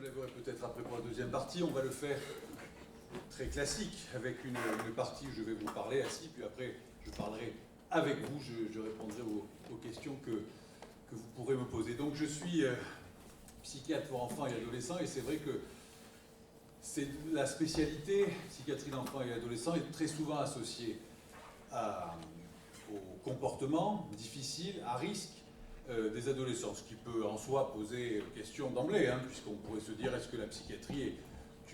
lèverai peut-être après pour la deuxième partie. On va le faire très classique, avec une partie où je vais vous parler assis, puis après je parlerai avec vous, je répondrai aux questions que vous pourrez me poser. Donc je suis psychiatre pour enfants et adolescents, et c'est vrai que c'est la spécialité psychiatrie d'enfants et adolescents est très souvent associée au comportement difficile, à risque des adolescents, ce qui peut en soi poser question d'emblée, puisqu'on pourrait se dire, est-ce que la psychiatrie est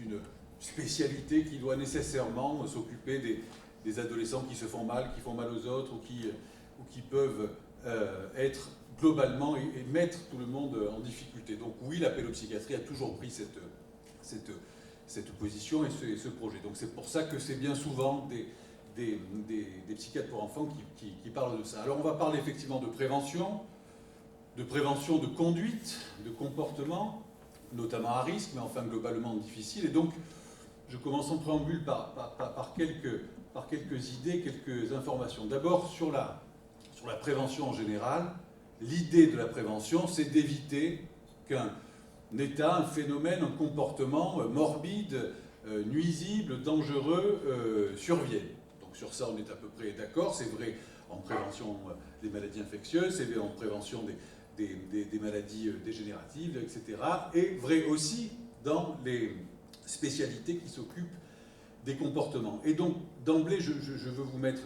une spécialité qui doit nécessairement s'occuper des adolescents qui se font mal, qui font mal aux autres, ou qui peuvent être globalement et mettre tout le monde en difficulté. Donc oui, la pédopsychiatrie a toujours pris cette position et ce projet. Donc c'est pour ça que c'est bien souvent des psychiatres pour enfants qui parlent de ça. Alors on va parler effectivement de prévention de conduite, de comportement, notamment à risque, mais enfin globalement difficile. Et donc, je commence en préambule par quelques idées, quelques informations. D'abord, sur la prévention en général, l'idée de la prévention, c'est d'éviter qu'un état, un phénomène, un comportement morbide, nuisible, dangereux survienne. Donc sur ça, on est à peu près d'accord. C'est vrai en prévention des maladies infectieuses, c'est vrai en prévention des maladies dégénératives, etc. Et vrai aussi dans les spécialités qui s'occupent des comportements. Et donc, d'emblée, je veux vous mettre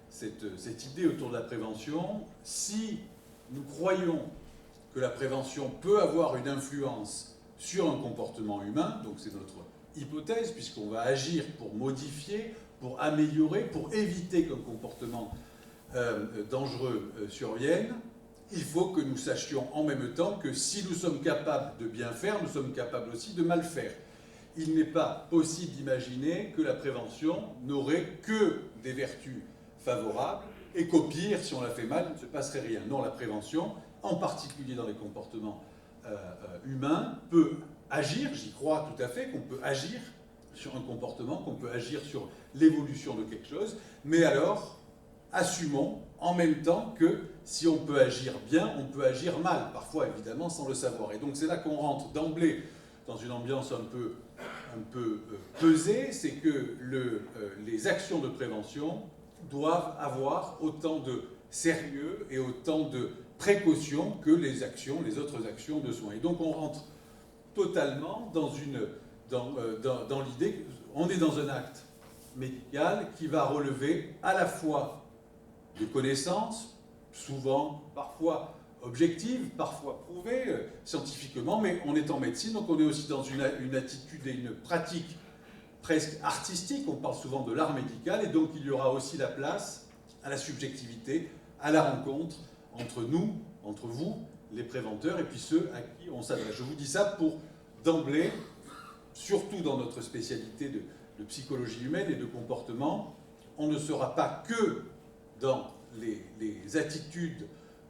cette idée autour de la prévention. Si nous croyons que la prévention peut avoir une influence sur un comportement humain, donc c'est notre hypothèse, puisqu'on va agir pour modifier, pour améliorer, pour éviter qu'un comportement dangereux survienne, il faut que nous sachions en même temps que si nous sommes capables de bien faire, nous sommes capables aussi de mal faire. Il n'est pas possible d'imaginer que la prévention n'aurait que des vertus favorables et qu'au pire, si on la fait mal, il ne se passerait rien. Non, la prévention, en particulier dans les comportements humains, peut agir, j'y crois tout à fait, qu'on peut agir sur un comportement, qu'on peut agir sur l'évolution de quelque chose, mais alors, assumons en même temps que si on peut agir bien, on peut agir mal, parfois évidemment sans le savoir. Et donc c'est là qu'on rentre d'emblée dans une ambiance un peu pesée, c'est que les actions de prévention doivent avoir autant de sérieux et autant de précaution que les autres actions de soins. Et donc on rentre totalement dans l'idée qu'on est dans un acte médical qui va relever à la fois de connaissances, souvent, parfois objectives, parfois prouvées scientifiquement, mais on est en médecine, donc on est aussi dans une attitude et une pratique presque artistique, on parle souvent de l'art médical, et donc il y aura aussi la place à la subjectivité, à la rencontre entre nous, entre vous, les préventeurs, et puis ceux à qui on s'adresse. Je vous dis ça pour, d'emblée, surtout dans notre spécialité de psychologie humaine et de comportement, on ne sera pas que dans les attitudes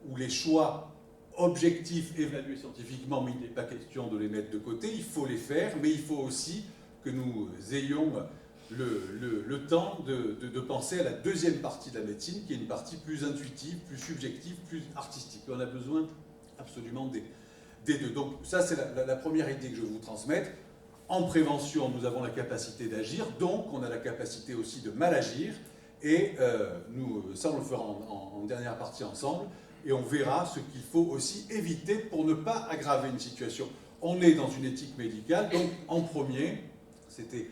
ou les choix objectifs évalués scientifiquement, mais il n'est pas question de les mettre de côté, il faut les faire, mais il faut aussi que nous ayons le temps de penser à la deuxième partie de la médecine, qui est une partie plus intuitive, plus subjective, plus artistique. On a besoin absolument des deux. Donc ça, c'est la première idée que je veux vous transmettre. En prévention, nous avons la capacité d'agir, donc on a la capacité aussi de mal agir, et ça, on le fera en dernière partie ensemble, et on verra ce qu'il faut aussi éviter pour ne pas aggraver une situation. On est dans une éthique médicale, donc en premier, c'était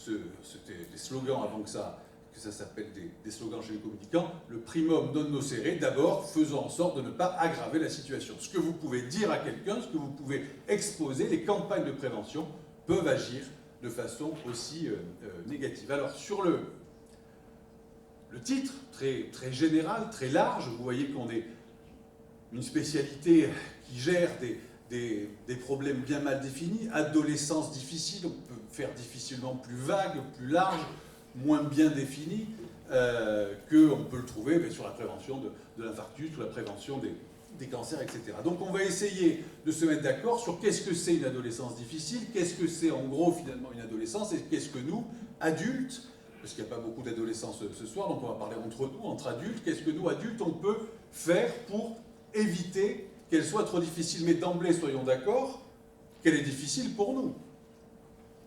des slogans avant que ça s'appelle des slogans chez les communicants, le primum non nocere, d'abord, faisons en sorte de ne pas aggraver la situation. Ce que vous pouvez dire à quelqu'un, ce que vous pouvez exposer, les campagnes de prévention peuvent agir de façon aussi négative. Alors, sur le titre, très général, très large, vous voyez qu'on est une spécialité qui gère des problèmes bien mal définis, adolescence difficile, on peut faire difficilement plus vague, plus large, moins bien défini, qu'on peut le trouver sur la prévention de l'infarctus ou la prévention des cancers, etc. Donc on va essayer de se mettre d'accord sur qu'est-ce que c'est une adolescence difficile, qu'est-ce que c'est en gros finalement une adolescence, et qu'est-ce que nous, adultes, parce qu'il n'y a pas beaucoup d'adolescents ce soir, donc on va parler entre nous, entre adultes, qu'est-ce que nous, adultes, on peut faire pour éviter qu'elle soit trop difficile. Mais d'emblée, soyons d'accord, qu'elle est difficile pour nous.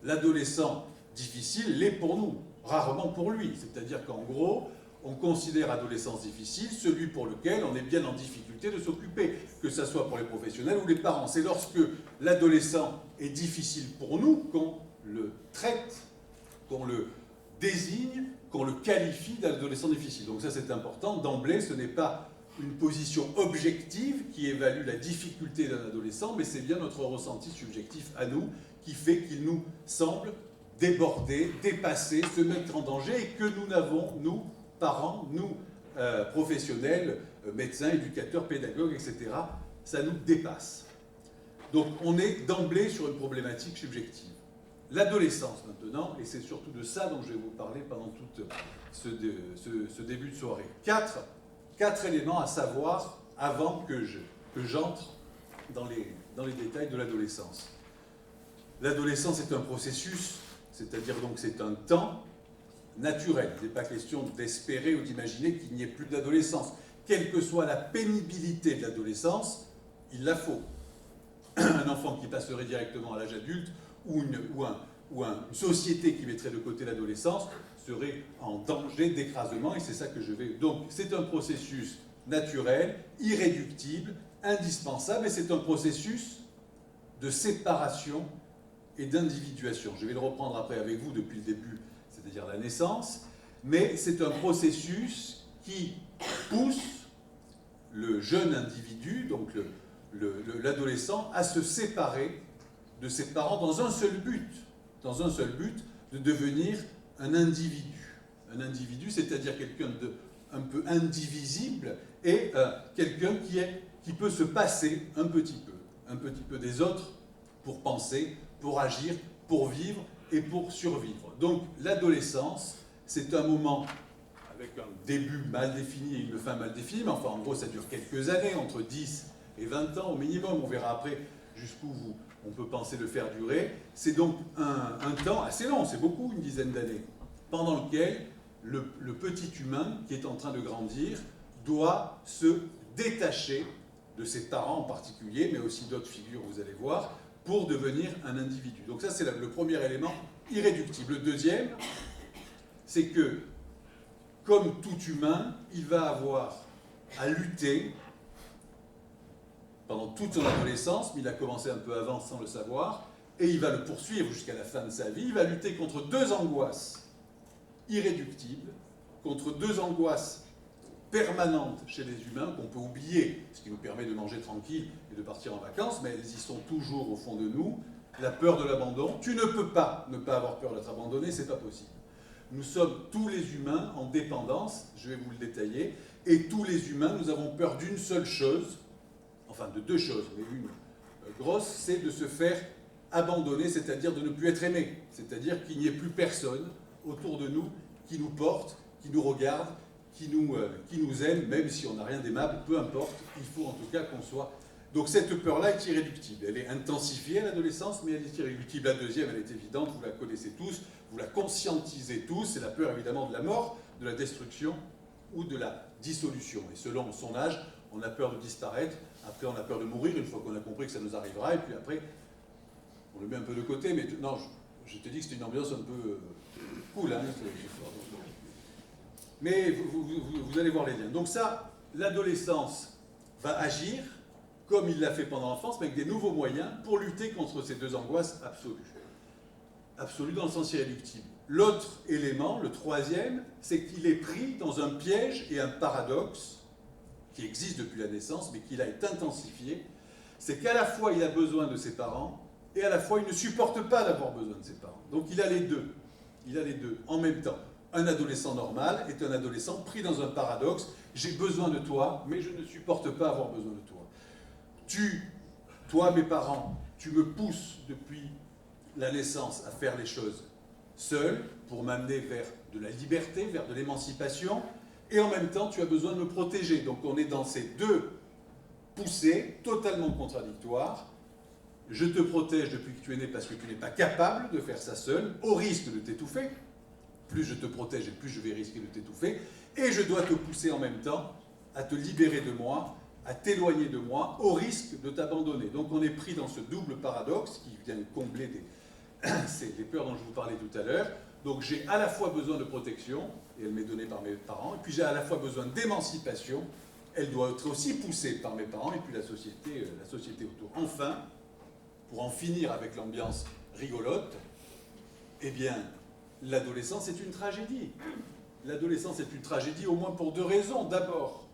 L'adolescent difficile l'est pour nous, rarement pour lui. C'est-à-dire qu'en gros, on considère adolescence difficile celui pour lequel on est bien en difficulté de s'occuper, que ce soit pour les professionnels ou les parents. C'est lorsque l'adolescent est difficile pour nous qu'on le traite, qu'on le désigne, qu'on le qualifie d'adolescent difficile. Donc ça c'est important. D'emblée, ce n'est pas une position objective qui évalue la difficulté d'un adolescent, mais c'est bien notre ressenti subjectif à nous qui fait qu'il nous semble déborder, dépasser, se mettre en danger et que nous n'avons, nous, parents, nous, professionnels, médecins, éducateurs, pédagogues, etc., ça nous dépasse. Donc on est d'emblée sur une problématique subjective. L'adolescence maintenant, et c'est surtout de ça dont je vais vous parler pendant tout ce début de soirée. Quatre éléments à savoir avant que j'entre dans les détails de l'adolescence. L'adolescence est un processus, c'est-à-dire donc c'est un temps naturel. Il n'est pas question d'espérer ou d'imaginer qu'il n'y ait plus d'adolescence. Quelle que soit la pénibilité de l'adolescence, il la faut. Un enfant qui passerait directement à l'âge adulte ou une société qui mettrait de côté l'adolescence serait en danger d'écrasement, et c'est ça que je vais... Donc, c'est un processus naturel, irréductible, indispensable, et c'est un processus de séparation et d'individuation. Je vais le reprendre après avec vous depuis le début, c'est-à-dire la naissance, mais c'est un processus qui pousse le jeune individu, donc l'adolescent, à se séparer de ses parents dans un seul but, de devenir un individu. Un individu, c'est-à-dire quelqu'un un peu indivisible et quelqu'un qui peut se passer un petit peu des autres pour penser, pour agir, pour vivre et pour survivre. Donc l'adolescence, c'est un moment avec un début mal défini et une fin mal définie, mais enfin en gros ça dure quelques années, entre 10 et 20 ans au minimum, on verra après jusqu'où on peut penser le faire durer. C'est donc un temps assez long, c'est beaucoup, une dizaine d'années, pendant lequel le petit humain qui est en train de grandir doit se détacher de ses parents en particulier, mais aussi d'autres figures, vous allez voir, pour devenir un individu. Donc ça, c'est le premier élément irréductible. Le deuxième, c'est que, comme tout humain, il va avoir à lutter pendant toute son adolescence, mais il a commencé un peu avant sans le savoir, et il va le poursuivre jusqu'à la fin de sa vie. Il va lutter contre deux angoisses irréductibles, contre deux angoisses permanentes chez les humains qu'on peut oublier, ce qui nous permet de manger tranquille et de partir en vacances, mais elles y sont toujours au fond de nous. La peur de l'abandon. Tu ne peux pas ne pas avoir peur d'être abandonné, c'est pas possible. Nous sommes tous les humains en dépendance, je vais vous le détailler, et tous les humains, nous avons peur d'une seule chose, enfin de deux choses, mais une grosse, c'est de se faire abandonner, c'est-à-dire de ne plus être aimé, c'est-à-dire qu'il n'y ait plus personne autour de nous qui nous porte, qui nous regarde, qui nous aime, même si on n'a rien d'aimable, peu importe, il faut en tout cas qu'on soit... Donc cette peur-là est irréductible, elle est intensifiée à l'adolescence, mais elle est irréductible. La deuxième, elle est évidente, vous la connaissez tous, vous la conscientisez tous, c'est la peur évidemment de la mort, de la destruction ou de la dissolution. Et selon son âge, on a peur de disparaître, après on a peur de mourir, une fois qu'on a compris que ça nous arrivera, et puis après, on le met un peu de côté, mais non, je te dis que c'est une ambiance un peu cool, hein, mais vous allez voir les liens. Donc ça, l'adolescence va agir comme il l'a fait pendant l'enfance, mais avec des nouveaux moyens pour lutter contre ces deux angoisses absolues. Absolues dans le sens irréductible. L'autre élément, le troisième, c'est qu'il est pris dans un piège et un paradoxe qui existe depuis la naissance, mais qui a été intensifié. C'est qu'à la fois il a besoin de ses parents, et à la fois il ne supporte pas d'avoir besoin de ses parents. Donc il a les deux. Il a les deux en même temps. Un adolescent normal est un adolescent pris dans un paradoxe. J'ai besoin de toi, mais je ne supporte pas avoir besoin de toi. Toi, mes parents, tu me pousses depuis la naissance à faire les choses seul pour m'amener vers de la liberté, vers de l'émancipation, et en même temps, tu as besoin de me protéger. Donc on est dans ces deux poussées totalement contradictoires. Je te protège depuis que tu es né parce que tu n'es pas capable de faire ça seul, au risque de t'étouffer. Plus je te protège et plus je vais risquer de t'étouffer. Et je dois te pousser en même temps à te libérer de moi à t'éloigner de moi au risque de t'abandonner. Donc on est pris dans ce double paradoxe qui vient combler les peurs dont je vous parlais tout à l'heure. Donc j'ai à la fois besoin de protection, et elle m'est donnée par mes parents, et puis j'ai à la fois besoin d'émancipation, elle doit être aussi poussée par mes parents, et puis la société autour. Enfin, pour en finir avec l'ambiance rigolote, eh bien, l'adolescence est une tragédie. L'adolescence est une tragédie au moins pour deux raisons. D'abord,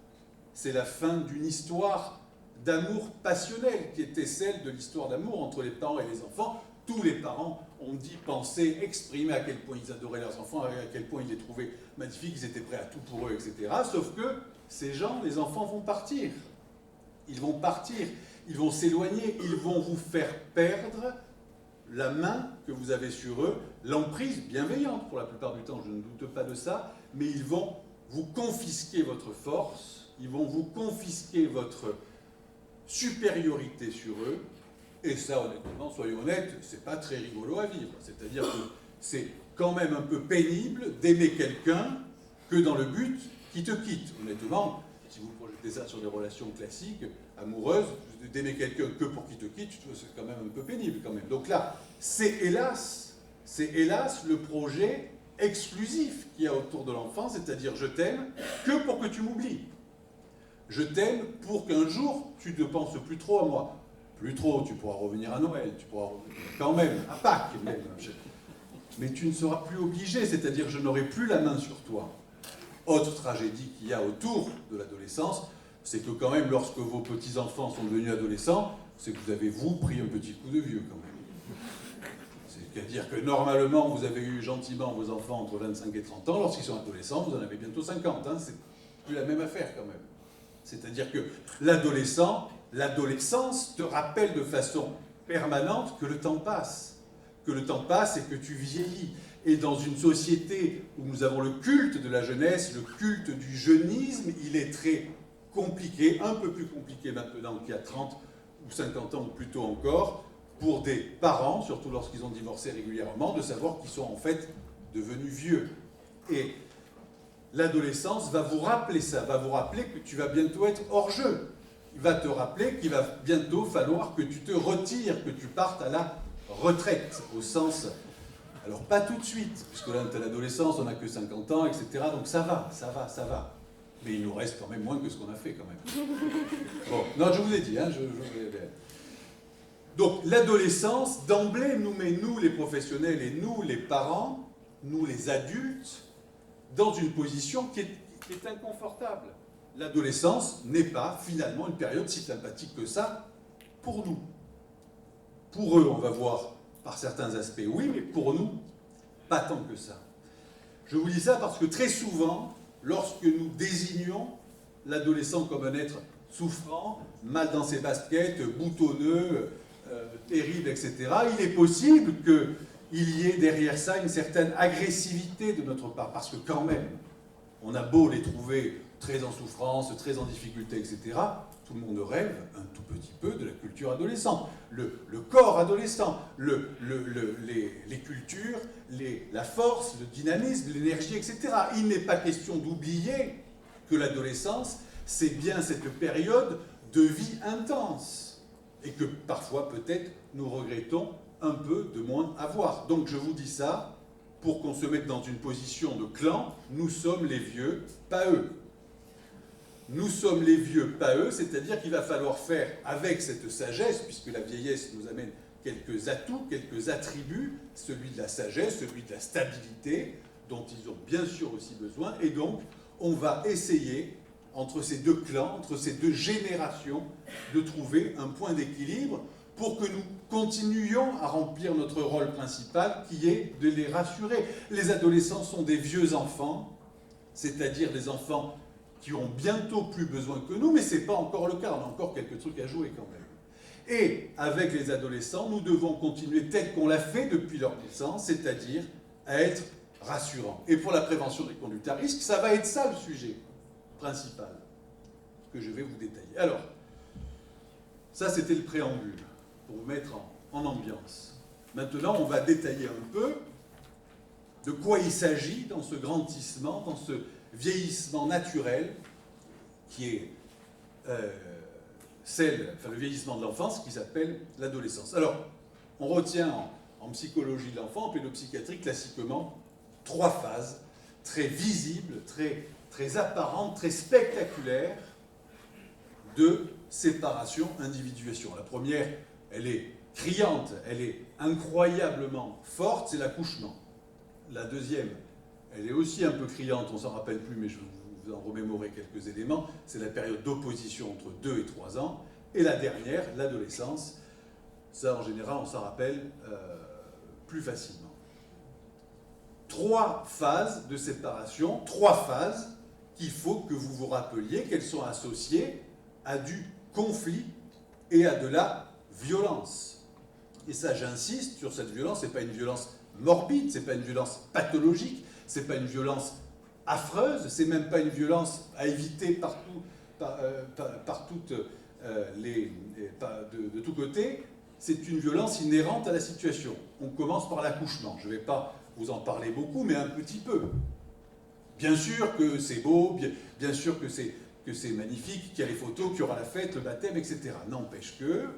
c'est la fin d'une histoire d'amour passionnel qui était celle de l'histoire d'amour entre les parents et les enfants. Tous les parents ont dit, pensé, exprimé à quel point ils adoraient leurs enfants, à quel point ils les trouvaient magnifiques, ils étaient prêts à tout pour eux, etc. Sauf que ces gens, les enfants, vont partir. Ils vont partir, ils vont s'éloigner, ils vont vous faire perdre la main que vous avez sur eux, l'emprise bienveillante pour la plupart du temps, je ne doute pas de ça, mais ils vont vous confisquer votre force, ils vont vous confisquer votre supériorité sur eux, et ça, honnêtement, soyons honnêtes, c'est pas très rigolo à vivre. C'est-à-dire que c'est quand même un peu pénible d'aimer quelqu'un que dans le but qui te quitte. Honnêtement, si vous projetez ça sur des relations classiques, amoureuses, d'aimer quelqu'un que pour qu'il te quitte, c'est quand même un peu pénible quand même. Donc là, c'est hélas le projet exclusif qu'il y a autour de l'enfant, c'est-à-dire je t'aime que pour que tu m'oublies. Je t'aime pour qu'un jour tu ne penses plus trop à moi. Plus trop, tu pourras revenir à Noël, tu pourras revenir quand même, à Pâques même. Mais tu ne seras plus obligé, c'est-à-dire je n'aurai plus la main sur toi. Autre tragédie qu'il y a autour de l'adolescence, c'est que quand même, lorsque vos petits-enfants sont devenus adolescents, c'est que vous avez, vous, pris un petit coup de vieux quand même. C'est-à-dire que normalement, vous avez eu gentiment vos enfants entre 25 et 30 ans, lorsqu'ils sont adolescents, vous en avez bientôt 50. Hein, c'est plus la même affaire quand même. C'est-à-dire que l'adolescence te rappelle de façon permanente que le temps passe. Que le temps passe et que tu vieillis. Et dans une société où nous avons le culte de la jeunesse, le culte du jeunisme, il est très compliqué, un peu plus compliqué maintenant qu'il y a 30 ou 50 ans ou plus tôt encore, pour des parents, surtout lorsqu'ils ont divorcé régulièrement, de savoir qu'ils sont en fait devenus vieux. Et l'adolescence va vous rappeler ça, va vous rappeler que tu vas bientôt être hors jeu. Il va te rappeler qu'il va bientôt falloir que tu te retires, que tu partes à la retraite, au sens... Alors pas tout de suite, puisque là on est à l'adolescence, on n'a que 50 ans, etc. Donc ça va. Mais il nous reste quand même moins que ce qu'on a fait quand même. Bon, non, je vous ai dit, hein, Donc l'adolescence, d'emblée, nous met, nous les professionnels et nous les parents, nous les adultes, dans une position qui est inconfortable. L'adolescence n'est pas finalement une période si sympathique que ça pour nous. Pour eux, on va voir par certains aspects, oui, mais pour nous, pas tant que ça. Je vous dis ça parce que très souvent, lorsque nous désignons l'adolescent comme un être souffrant, mal dans ses baskets, boutonneux, terrible, etc., il est possible qu'il y ait derrière ça une certaine agressivité de notre part, parce que quand même, on a beau les trouver très en souffrance, très en difficulté, etc., tout le monde rêve un tout petit peu de la culture adolescente, le corps adolescent, les cultures, la force, le dynamisme, l'énergie, etc. Il n'est pas question d'oublier que l'adolescence, c'est bien cette période de vie intense, et que parfois, peut-être, nous regrettons un peu de moins avoir. Donc je vous dis ça pour qu'on se mette dans une position de clan, nous sommes les vieux, pas eux. Nous sommes les vieux, pas eux, c'est-à-dire qu'il va falloir faire avec cette sagesse, puisque la vieillesse nous amène quelques atouts, quelques attributs, celui de la sagesse, celui de la stabilité, dont ils ont bien sûr aussi besoin, et donc on va essayer, entre ces deux clans, entre ces deux générations, de trouver un point d'équilibre pour que nous continuions à remplir notre rôle principal, qui est de les rassurer. Les adolescents sont des vieux enfants, c'est-à-dire des enfants qui ont bientôt plus besoin que nous, mais ce n'est pas encore le cas, on a encore quelques trucs à jouer quand même. Et avec les adolescents, nous devons continuer tel qu'on l'a fait depuis leur naissance, c'est-à-dire à être rassurants. Et pour la prévention des conduites à risque, ça va être ça le sujet principal que je vais vous détailler. Alors, ça c'était le préambule, pour vous mettre en ambiance. Maintenant, on va détailler un peu de quoi il s'agit dans ce grandissement, dans ce vieillissement naturel qui est le vieillissement de l'enfance qui s'appelle l'adolescence. Alors, on retient en psychologie de l'enfant, en pédopsychiatrie, classiquement, 3 phases très visibles, très apparentes, très spectaculaires de séparation-individuation. La première, elle est criante, elle est incroyablement forte, c'est l'accouchement. La deuxième, elle est aussi un peu criante, on ne s'en rappelle plus, mais je vais vous en remémorer quelques éléments, c'est la période d'opposition entre 2 et 3 ans. Et la dernière, l'adolescence, ça en général on s'en rappelle plus facilement. 3 phases de séparation, 3 phases qu'il faut que vous vous rappeliez qu'elles sont associées à du conflit et à de la violence. Et ça, j'insiste sur cette violence, ce n'est pas une violence morbide, ce n'est pas une violence pathologique, ce n'est pas une violence affreuse, c'est même pas une violence à éviter de tous côtés, c'est une violence inhérente à la situation. On commence par l'accouchement. Je ne vais pas vous en parler beaucoup, mais un petit peu. Bien sûr que c'est beau, bien sûr que c'est magnifique, qu'il y a les photos, qu'il y aura la fête, le baptême, etc. N'empêche que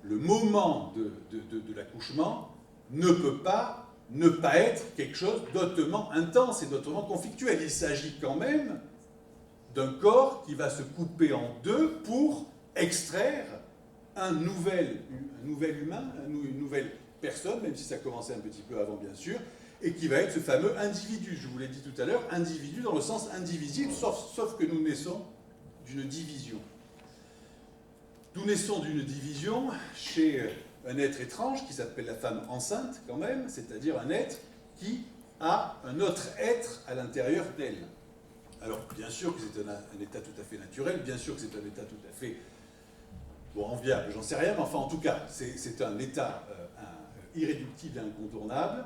le moment de l'accouchement ne peut pas ne pas être quelque chose d'autrement intense et d'autrement conflictuel. Il s'agit quand même d'un corps qui va se couper en deux pour extraire un nouvel humain, une nouvelle personne, même si ça commençait un petit peu avant bien sûr, et qui va être ce fameux individu. Je vous l'ai dit tout à l'heure, individu dans le sens indivisible, sauf que nous naissons d'une division. Nous naissons d'une division chez un être étrange qui s'appelle la femme enceinte quand même, c'est-à-dire un être qui a un autre être à l'intérieur d'elle. Alors bien sûr que c'est un état tout à fait naturel, bien sûr que c'est un état tout à fait enviable, j'en sais rien, mais enfin en tout cas c'est un état irréductible et incontournable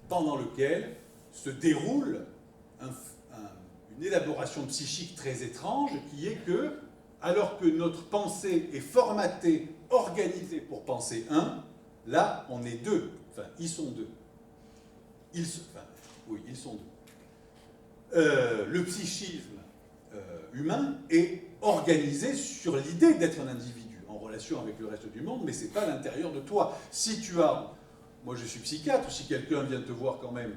pendant lequel se déroule une élaboration psychique très étrange qui est que, alors que notre pensée est formatée, organisée pour penser un, là, on est deux. Enfin, ils sont deux. Ils sont deux. Le psychisme humain est organisé sur l'idée d'être un individu, en relation avec le reste du monde, mais ce n'est pas l'intérieur de toi. Si tu as... Moi, je suis psychiatre, si quelqu'un vient te voir quand même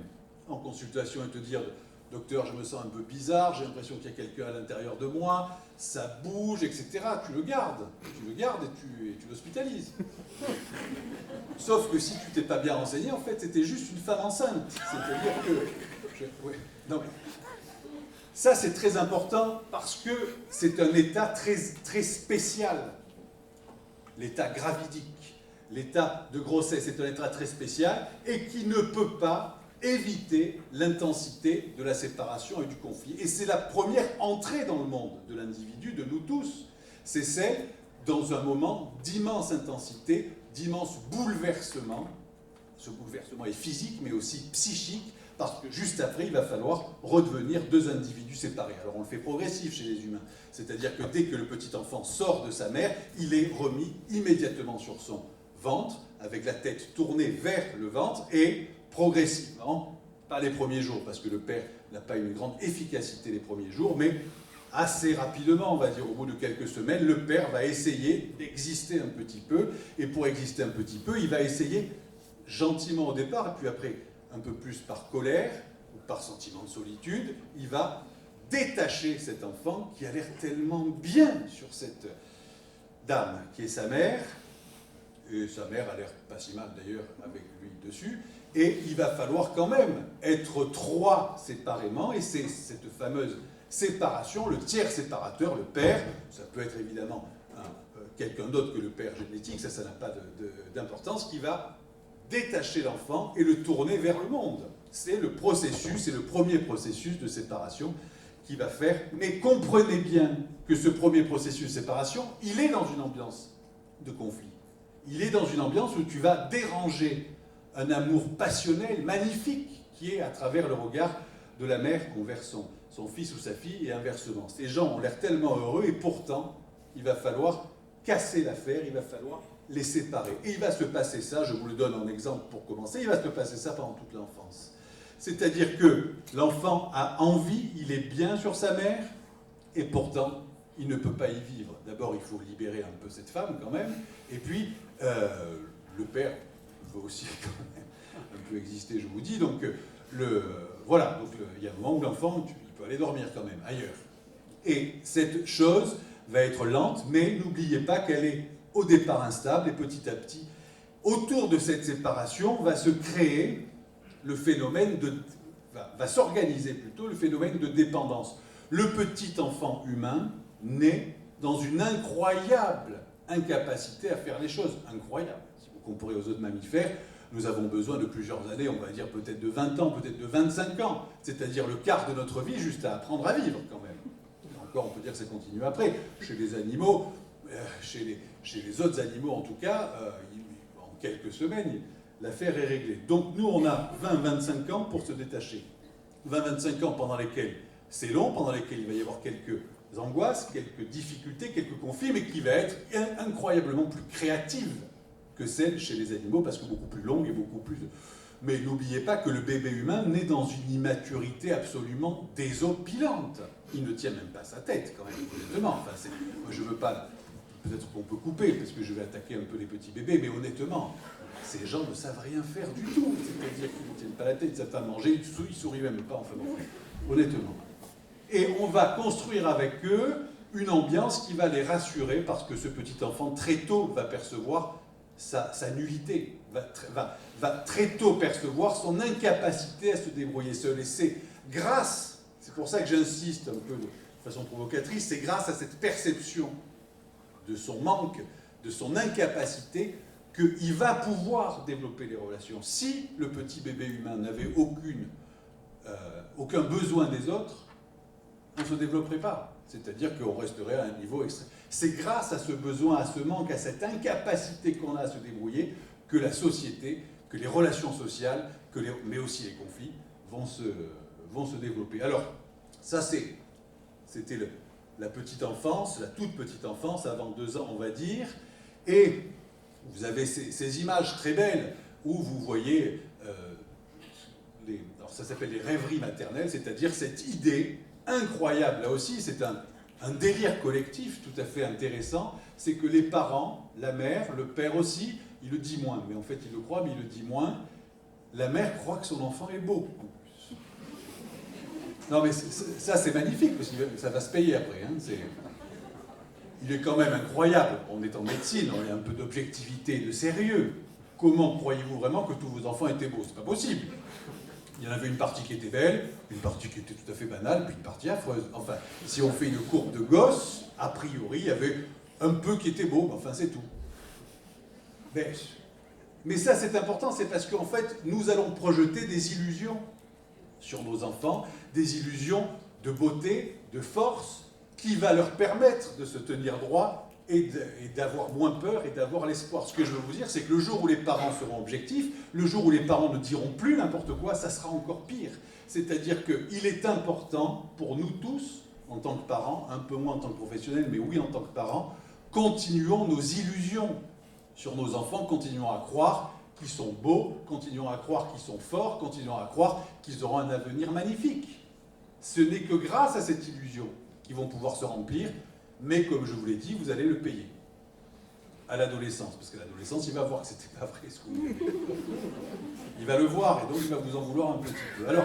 en consultation et te dire « Docteur, je me sens un peu bizarre, j'ai l'impression qu'il y a quelqu'un à l'intérieur de moi, ça bouge, etc. » Tu le gardes et tu l'hospitalises. Sauf que si tu t'es pas bien renseigné, en fait, c'était juste une femme enceinte. C'est-à-dire que... Donc, ça, c'est très important parce que c'est un état très, très spécial. L'état gravidique, l'état de grossesse est un état très spécial et qui ne peut pas éviter l'intensité de la séparation et du conflit. Et c'est la première entrée dans le monde de l'individu, de nous tous. C'est celle dans un moment d'immense intensité, d'immense bouleversement. Ce bouleversement est physique, mais aussi psychique, parce que juste après, il va falloir redevenir deux individus séparés. Alors on le fait progressif chez les humains. C'est-à-dire que dès que le petit enfant sort de sa mère, il est remis immédiatement sur son ventre, avec la tête tournée vers le ventre, et progressivement, pas les premiers jours, parce que le père n'a pas une grande efficacité les premiers jours, mais assez rapidement, on va dire au bout de quelques semaines, le père va essayer d'exister un petit peu, et pour exister un petit peu, il va essayer gentiment au départ, et puis après, un peu plus par colère, ou par sentiment de solitude, il va détacher cet enfant qui a l'air tellement bien sur cette dame qui est sa mère, et sa mère a l'air pas si mal d'ailleurs avec lui dessus, et il va falloir quand même être trois séparément, et c'est cette fameuse séparation, le tiers séparateur, le père, ça peut être évidemment quelqu'un d'autre que le père génétique, ça n'a pas d'importance, qui va détacher l'enfant et le tourner vers le monde. C'est le processus, c'est le premier processus de séparation qui va faire. Mais comprenez bien que ce premier processus de séparation, il est dans une ambiance de conflit. Il est dans une ambiance où tu vas déranger un amour passionnel, magnifique, qui est à travers le regard de la mère envers son fils ou sa fille, et inversement. Ces gens ont l'air tellement heureux, et pourtant, il va falloir casser l'affaire, il va falloir les séparer. Et il va se passer ça, je vous le donne en exemple pour commencer, il va se passer ça pendant toute l'enfance. C'est-à-dire que l'enfant a envie, il est bien sur sa mère, et pourtant, il ne peut pas y vivre. D'abord, il faut libérer un peu cette femme quand même, et puis le père veut aussi quand même un peu exister, je vous dis. Donc voilà, donc il y a un moment où l'enfant, il peut aller dormir quand même ailleurs. Et cette chose va être lente, mais n'oubliez pas qu'elle est au départ instable, et petit à petit, autour de cette séparation va se créer le phénomène va s'organiser plutôt le phénomène de dépendance. Le petit enfant humain naît dans une incroyable incapacité à faire les choses. Incroyable. Si vous comparez aux autres mammifères, nous avons besoin de plusieurs années, on va dire peut-être de 20 ans, peut-être de 25 ans, c'est-à-dire le quart de notre vie juste à apprendre à vivre quand même. Encore, on peut dire que ça continue après. Chez les animaux, chez les autres animaux en tout cas, en quelques semaines, l'affaire est réglée. Donc nous, on a 20-25 ans pour se détacher. 20-25 ans pendant lesquels c'est long, pendant lesquels il va y avoir quelques angoisses, quelques difficultés, quelques conflits, mais qui va être incroyablement plus créative que celle chez les animaux, parce que beaucoup plus longue et beaucoup plus... Mais n'oubliez pas que le bébé humain naît dans une immaturité absolument désopilante. Il ne tient même pas sa tête, quand même, honnêtement. Enfin, moi, je veux pas... Peut-être qu'on peut couper, parce que je vais attaquer un peu les petits bébés, mais honnêtement, ces gens ne savent rien faire du tout. C'est-à-dire qu'ils ne tiennent pas la tête, ils ne savent pas manger, ils sourient même pas, enfin bon, honnêtement. Et on va construire avec eux une ambiance qui va les rassurer, parce que ce petit enfant, très tôt, va percevoir sa nullité, va très tôt percevoir son incapacité à se débrouiller seul. Et c'est grâce, c'est pour ça que j'insiste un peu de façon provocatrice, c'est grâce à cette perception de son manque, de son incapacité, qu'il va pouvoir développer les relations. Si le petit bébé humain n'avait aucun besoin des autres, on ne se développerait pas. C'est-à-dire qu'on resterait à un niveau extrême. C'est grâce à ce besoin, à ce manque, à cette incapacité qu'on a à se débrouiller, que la société, que les relations sociales, mais aussi les conflits, vont se développer. Alors, ça c'était la petite enfance, la toute petite enfance, avant 2 ans, on va dire. Et vous avez ces images très belles où vous voyez, alors ça s'appelle les rêveries maternelles, c'est-à-dire cette idée incroyable, là aussi, c'est un délire collectif tout à fait intéressant, c'est que les parents, la mère, le père aussi, il le dit moins, mais en fait il le croit, mais il le dit moins, la mère croit que son enfant est beau. Non mais ça c'est magnifique, parce que ça va se payer après. Hein, il est quand même incroyable, on est en médecine, on a un peu d'objectivité et de sérieux. Comment croyez-vous vraiment que tous vos enfants étaient beaux? C'est pas possible. Il y en avait une partie qui était belle, une partie qui était tout à fait banale, puis une partie affreuse. Enfin, si on fait une courbe de gosse, a priori, il y avait un peu qui était beau, mais enfin c'est tout. Mais ça c'est important, c'est parce qu'en fait, nous allons projeter des illusions sur nos enfants, des illusions de beauté, de force, qui va leur permettre de se tenir droit et d'avoir moins peur et d'avoir l'espoir. Ce que je veux vous dire, c'est que le jour où les parents seront objectifs, le jour où les parents ne diront plus n'importe quoi, ça sera encore pire. C'est-à-dire qu'il est important pour nous tous, en tant que parents, un peu moins en tant que professionnels, mais oui en tant que parents, continuons nos illusions sur nos enfants, continuons à croire qu'ils sont beaux, continuons à croire qu'ils sont forts, continuons à croire qu'ils auront un avenir magnifique. Ce n'est que grâce à cette illusion qu'ils vont pouvoir se remplir, mais comme je vous l'ai dit, vous allez le payer à l'adolescence, parce qu'à l'adolescence, il va voir que c'était pas vrai ce que vous avez. Il va le voir, et donc il va vous en vouloir un petit peu. Alors,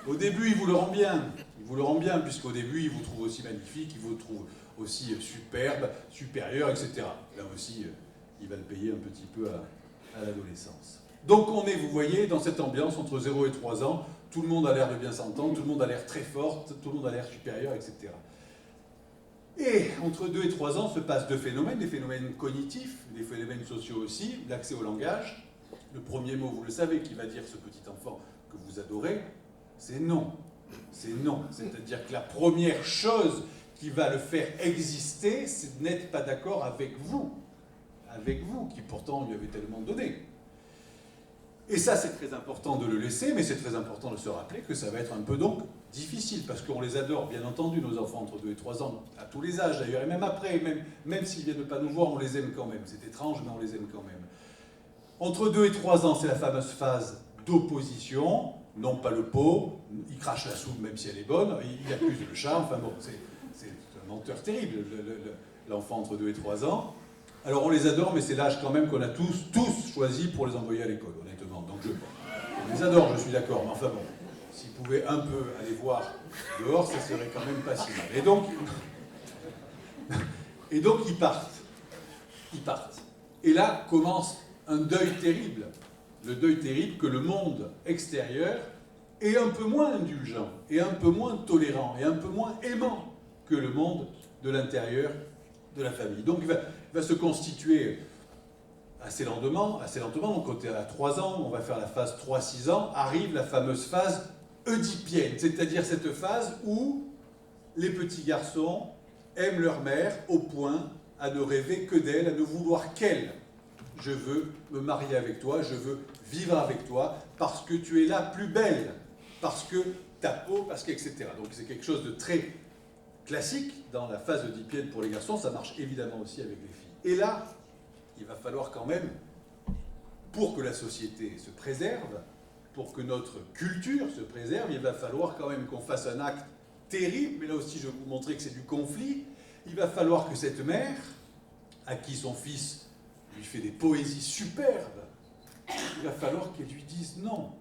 au début, il vous le rend bien, puisqu'au début, il vous trouve aussi magnifique, il vous trouve aussi superbe, supérieur, etc. Là aussi, il va le payer un petit peu à l'adolescence. Donc on est, vous voyez, dans cette ambiance entre 0 et 3 ans, tout le monde a l'air de bien s'entendre, tout le monde a l'air très fort, tout le monde a l'air supérieur, etc. Et entre 2 et 3 ans se passent 2 phénomènes, des phénomènes cognitifs, des phénomènes sociaux aussi, l'accès au langage. Le premier mot, vous le savez, qui va dire ce petit enfant que vous adorez, c'est non. C'est non. C'est-à-dire que la première chose qui va le faire exister, c'est n'être pas d'accord avec vous, qui pourtant lui avez tellement donné. Et ça, c'est très important de le laisser, mais c'est très important de se rappeler que ça va être un peu donc difficile, parce qu'on les adore, bien entendu, nos enfants entre 2 et 3 ans, à tous les âges d'ailleurs, et même après, même s'ils ne viennent pas nous voir, on les aime quand même. C'est étrange, mais on les aime quand même. Entre 2 et 3 ans, c'est la fameuse phase d'opposition, non pas le pot, il crache la soupe même si elle est bonne, il accuse le chat, enfin bon, c'est un menteur terrible, l'enfant entre 2 et 3 ans. Alors on les adore, mais c'est l'âge quand même qu'on a tous choisi pour les envoyer à l'école, honnêtement. Donc on les adore, je suis d'accord, mais enfin bon, s'ils pouvaient un peu aller voir dehors, ça serait quand même pas si mal. Et donc ils partent. Ils partent. Et là commence un deuil terrible. Le deuil terrible que le monde extérieur est un peu moins indulgent, et un peu moins tolérant, et un peu moins aimant que le monde de l'intérieur de la famille. Donc il va se constituer assez lentement, donc quand à 3 ans, on va faire la phase 3-6 ans, arrive la fameuse phase oedipienne, c'est-à-dire cette phase où les petits garçons aiment leur mère au point à ne rêver que d'elle, à ne vouloir qu'elle. Je veux me marier avec toi, je veux vivre avec toi, parce que tu es la plus belle, parce que ta peau, parce que, etc. Donc c'est quelque chose de très classique dans la phase oedipienne pour les garçons, ça marche évidemment aussi avec les filles. Et là, il va falloir quand même, pour que la société se préserve, pour que notre culture se préserve, il va falloir quand même qu'on fasse un acte terrible, mais là aussi je vais vous montrer que c'est du conflit. Il va falloir que cette mère, à qui son fils lui fait des poésies superbes, il va falloir qu'elle lui dise non.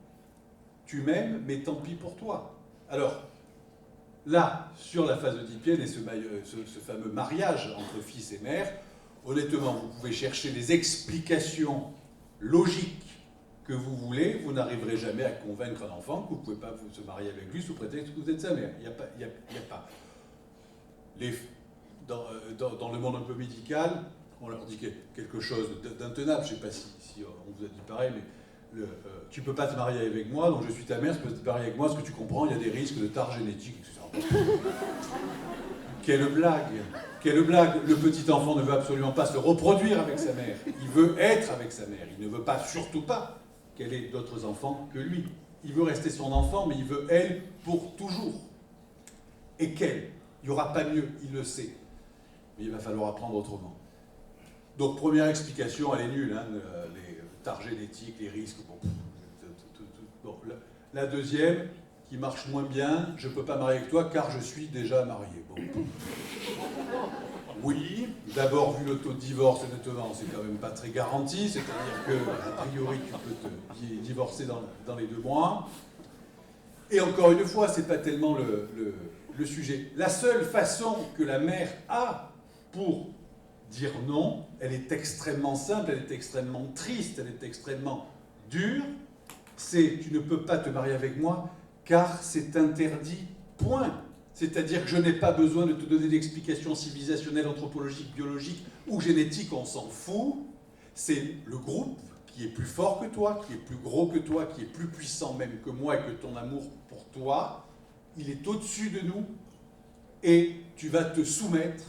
Tu m'aimes, mais tant pis pour toi. Alors, là, sur la phase oedipienne et ce fameux mariage entre fils et mère, honnêtement, vous pouvez chercher les explications logiques que vous voulez, vous n'arriverez jamais à convaincre un enfant que vous ne pouvez pas se marier avec lui sous prétexte que vous êtes sa mère. Il n'y a pas. Dans le monde un peu médical, on leur dit quelque chose d'intenable. Je ne sais pas si on vous a dit pareil, mais tu ne peux pas te marier avec moi, donc je suis ta mère, tu peux te marier avec moi, ce que tu comprends, il y a des risques de tare génétique, etc. Quelle blague! Quelle blague! Le petit enfant ne veut absolument pas se reproduire avec sa mère. Il veut être avec sa mère. Il ne veut pas, surtout pas, qu'elle ait d'autres enfants que lui. Il veut rester son enfant, mais il veut elle pour toujours. Et qu'elle. Il n'y aura pas mieux, il le sait. Mais il va falloir apprendre autrement. Donc, première explication, elle est nulle, hein, les tares génétiques, les risques. Bon, la deuxième, qui marche moins bien, je ne peux pas marier avec toi car je suis déjà marié. Bon. Oui, d'abord, vu le taux de divorce, honnêtement, c'est quand même pas très garanti, c'est-à-dire que, a priori, tu peux te divorcer dans les 2 mois. Et encore une fois, c'est pas tellement le sujet. La seule façon que la mère a pour dire non, elle est extrêmement simple, elle est extrêmement triste, elle est extrêmement dure, c'est « tu ne peux pas te marier avec moi car c'est interdit, point ». C'est-à-dire que je n'ai pas besoin de te donner d'explications civilisationnelles, anthropologiques, biologiques ou génétiques, on s'en fout. C'est le groupe qui est plus fort que toi, qui est plus gros que toi, qui est plus puissant même que moi et que ton amour pour toi, il est au-dessus de nous et tu vas te soumettre,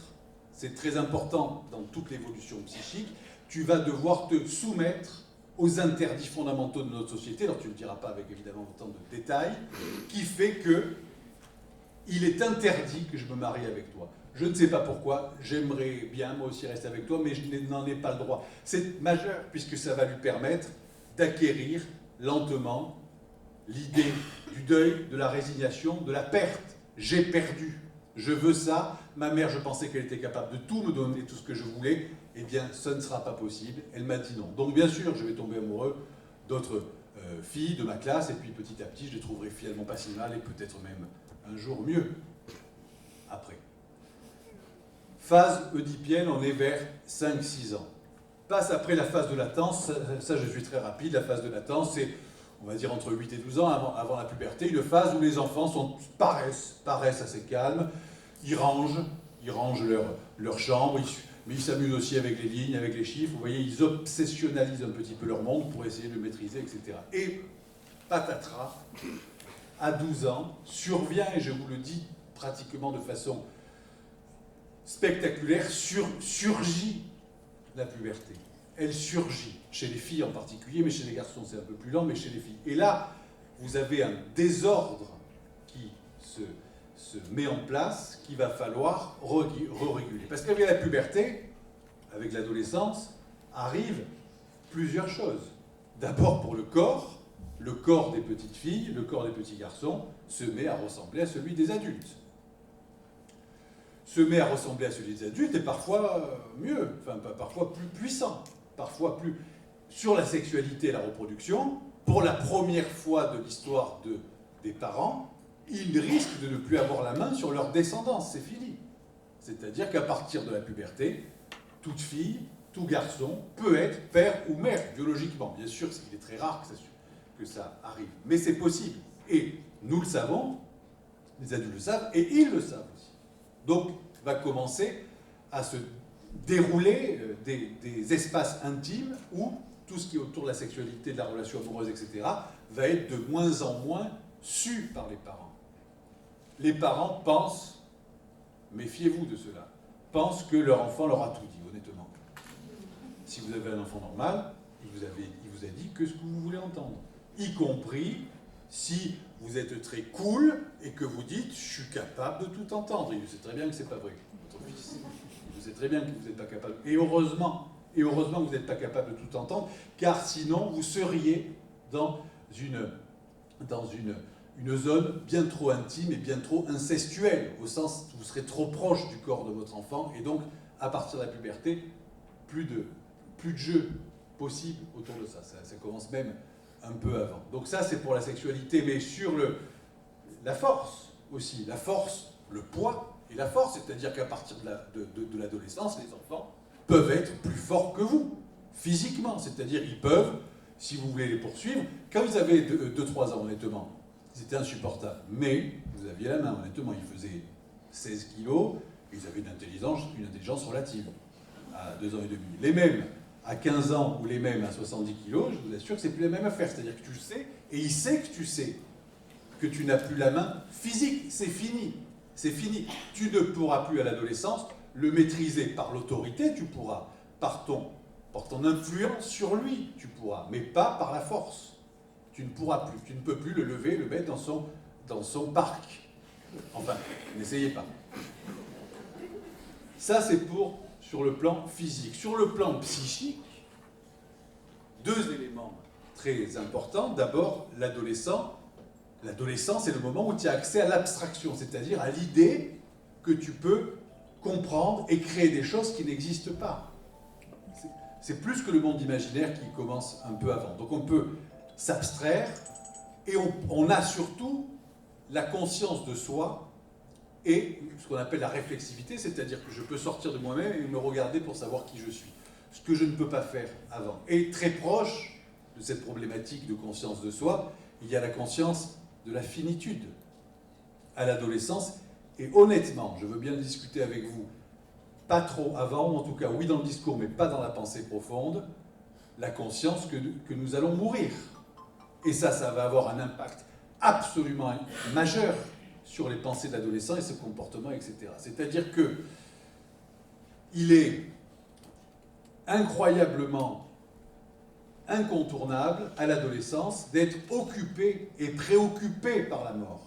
c'est très important dans toute l'évolution psychique, tu vas devoir te soumettre aux interdits fondamentaux de notre société, alors tu ne le diras pas avec évidemment autant de détails, qui fait que il est interdit que je me marie avec toi. Je ne sais pas pourquoi, j'aimerais bien moi aussi rester avec toi, mais je n'en ai pas le droit. C'est majeur, puisque ça va lui permettre d'acquérir lentement l'idée du deuil, de la résignation, de la perte. J'ai perdu, je veux ça, ma mère, je pensais qu'elle était capable de tout me donner, tout ce que je voulais, eh bien, ça ne sera pas possible, elle m'a dit non. Donc bien sûr, je vais tomber amoureux d'autres filles de ma classe, et puis petit à petit, je les trouverai finalement pas si mal, et peut-être même un jour mieux, après. Phase oedipienne, on est vers 5-6 ans. Passe après la phase de latence, ça je suis très rapide, la phase de latence c'est, on va dire, entre 8 et 12 ans, avant la puberté, une phase où les enfants paraissent assez calmes, ils rangent leur chambre, mais ils s'amusent aussi avec les lignes, avec les chiffres, vous voyez, ils obsessionnalisent un petit peu leur monde pour essayer de le maîtriser, etc. Et patatras, à 12 ans, survient, et je vous le dis pratiquement de façon spectaculaire, surgit la puberté. Elle surgit, chez les filles en particulier, mais chez les garçons c'est un peu plus lent, mais chez les filles. Et là, vous avez un désordre qui se met en place, qu'il va falloir re-réguler. Parce qu'avec la puberté, avec l'adolescence, arrivent plusieurs choses. D'abord pour le corps des petites filles, le corps des petits garçons se met à ressembler à celui des adultes. se met à ressembler à celui des adultes et parfois mieux, enfin parfois plus puissant, parfois plus... Sur la sexualité et la reproduction, pour la première fois de l'histoire des parents, ils risquent de ne plus avoir la main sur leur descendance, c'est fini. C'est-à-dire qu'à partir de la puberté, toute fille, tout garçon peut être père ou mère, biologiquement. Bien sûr, il est très rare que ça arrive, mais c'est possible. Et nous le savons, les adultes le savent, et ils le savent aussi. Donc, va commencer à se dérouler des espaces intimes où tout ce qui est autour de la sexualité, de la relation amoureuse, etc., va être de moins en moins su par les parents. Les parents pensent, méfiez-vous de cela, pensent que leur enfant leur a tout dit, honnêtement. Si vous avez un enfant normal, il vous a dit que ce que vous voulez entendre, y compris si vous êtes très cool et que vous dites « je suis capable de tout entendre ». Il sait très bien que ce n'est pas vrai, votre fils. Il sait très bien que vous n'êtes pas capable. Et heureusement que vous n'êtes pas capable de tout entendre, car sinon vous seriez dans une zone bien trop intime et bien trop incestuelle, au sens où vous serez trop proche du corps de votre enfant, et donc, à partir de la puberté, plus de jeu possible autour de ça. Ça commence même un peu avant. Donc ça, c'est pour la sexualité, mais sur la force aussi. La force, le poids et la force, c'est-à-dire qu'à partir de l'adolescence, les enfants peuvent être plus forts que vous, physiquement. C'est-à-dire ils peuvent, si vous voulez les poursuivre, quand vous avez 2-3 ans, honnêtement, c'était insupportable. Mais vous aviez la main, honnêtement, ils faisaient 16 kilos, ils avaient une intelligence relative à 2 ans et demi. Les mêmes à 15 ans ou les mêmes à 70 kilos, je vous assure que c'est plus la même affaire. C'est-à-dire que tu le sais, et il sait que tu sais que tu n'as plus la main physique. C'est fini. C'est fini. Tu ne pourras plus à l'adolescence le maîtriser par l'autorité, tu pourras. Par ton influence sur lui, tu pourras. Mais pas par la force. Tu ne pourras plus. Tu ne peux plus le lever, le mettre dans son parc. Enfin, n'essayez pas. Ça, c'est sur le plan physique. Sur le plan psychique, 2 éléments très importants. D'abord, l'adolescent. L'adolescence, c'est le moment où tu as accès à l'abstraction, c'est-à-dire à l'idée que tu peux comprendre et créer des choses qui n'existent pas. C'est plus que le monde imaginaire qui commence un peu avant. Donc on peut s'abstraire et on a surtout la conscience de soi et ce qu'on appelle la réflexivité, c'est-à-dire que je peux sortir de moi-même et me regarder pour savoir qui je suis. Ce que je ne peux pas faire avant. Et très proche de cette problématique de conscience de soi, il y a la conscience de la finitude à l'adolescence. Et honnêtement, je veux bien discuter avec vous, pas trop avant, ou en tout cas oui dans le discours, mais pas dans la pensée profonde, la conscience que nous allons mourir. Et ça va avoir un impact absolument majeur sur les pensées de l'adolescent et ses comportements, etc. C'est-à-dire que il est incroyablement incontournable à l'adolescence d'être occupé et préoccupé par la mort.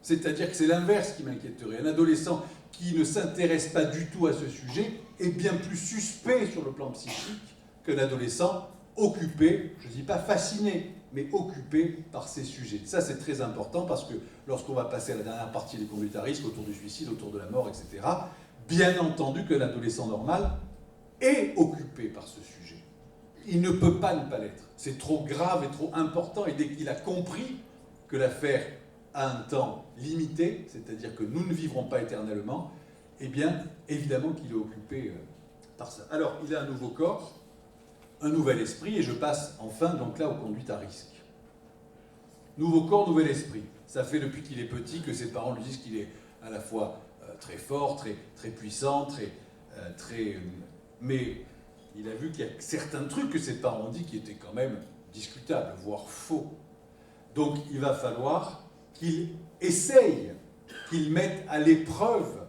C'est-à-dire que c'est l'inverse qui m'inquiéterait. Un adolescent qui ne s'intéresse pas du tout à ce sujet est bien plus suspect sur le plan psychique qu'un adolescent occupé, je ne dis pas fasciné, mais occupé par ces sujets. Ça, c'est très important parce que lorsqu'on va passer à la dernière partie des conduites à risque, autour du suicide, autour de la mort, etc., bien entendu qu'un adolescent normal est occupé par ce sujet. Il ne peut pas ne pas l'être. C'est trop grave et trop important. Et dès qu'il a compris que l'affaire a un temps limité, c'est-à-dire que nous ne vivrons pas éternellement, eh bien, évidemment qu'il est occupé par ça. Alors, il a un nouveau corps, un nouvel esprit, et je passe enfin donc là aux conduites à risque. Nouveau corps, nouvel esprit. Ça fait depuis qu'il est petit que ses parents lui disent qu'il est à la fois très fort, très puissant, mais il a vu qu'il y a certains trucs que ses parents ont dit qui étaient quand même discutables, voire faux. Donc il va falloir qu'il essaye, qu'il mette à l'épreuve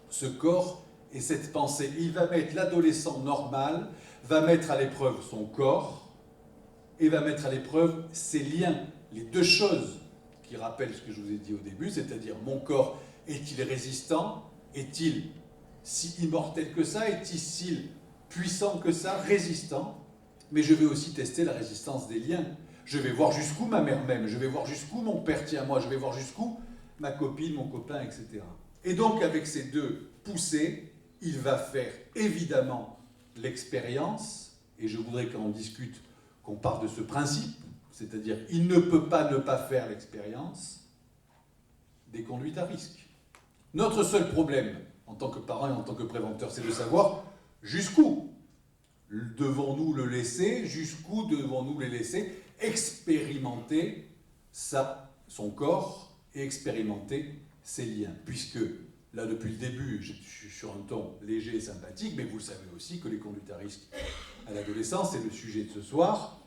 ce corps et cette pensée. Il va mettre l'adolescent normal, va mettre à l'épreuve son corps et va mettre à l'épreuve ses liens. Les 2 choses qui rappellent ce que je vous ai dit au début, c'est-à-dire mon corps, est-il résistant? Est-il si immortel que ça? Est-il si puissant que ça? Résistant? Mais je vais aussi tester la résistance des liens. Je vais voir jusqu'où ma mère m'aime, je vais voir jusqu'où mon père tient à moi, je vais voir jusqu'où ma copine, mon copain, etc. Et donc avec ces 2 poussé, il va faire évidemment l'expérience, et je voudrais qu'on discute, qu'on parle de ce principe, c'est-à-dire il ne peut pas ne pas faire l'expérience des conduites à risque. Notre seul problème, en tant que parent et en tant que préventeur, c'est de savoir jusqu'où devons-nous le laisser, jusqu'où devons-nous les laisser expérimenter son corps et expérimenter ses liens. Puisque, là, depuis le début, je suis sur un ton léger et sympathique, mais vous le savez aussi que les conduites à risque à l'adolescence, c'est le sujet de ce soir,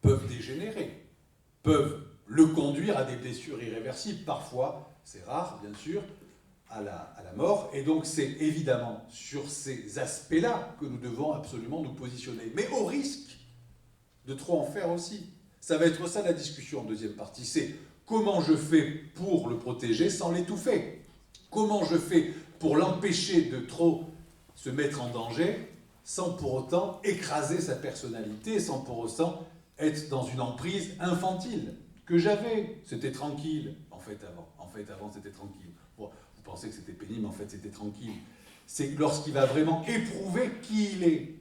peuvent dégénérer, peuvent le conduire à des blessures irréversibles, parfois, c'est rare, bien sûr, à la mort. Et donc, c'est évidemment sur ces aspects-là que nous devons absolument nous positionner, mais au risque de trop en faire aussi. Ça va être ça la discussion en deuxième partie, c'est comment je fais pour le protéger sans l'étouffer. Comment je fais pour l'empêcher de trop se mettre en danger sans pour autant écraser sa personnalité, sans pour autant être dans une emprise infantile que j'avais. C'était tranquille, en fait, avant, c'était tranquille. Bon, vous pensez que c'était pénible, en fait, c'était tranquille. C'est lorsqu'il va vraiment éprouver qui il est,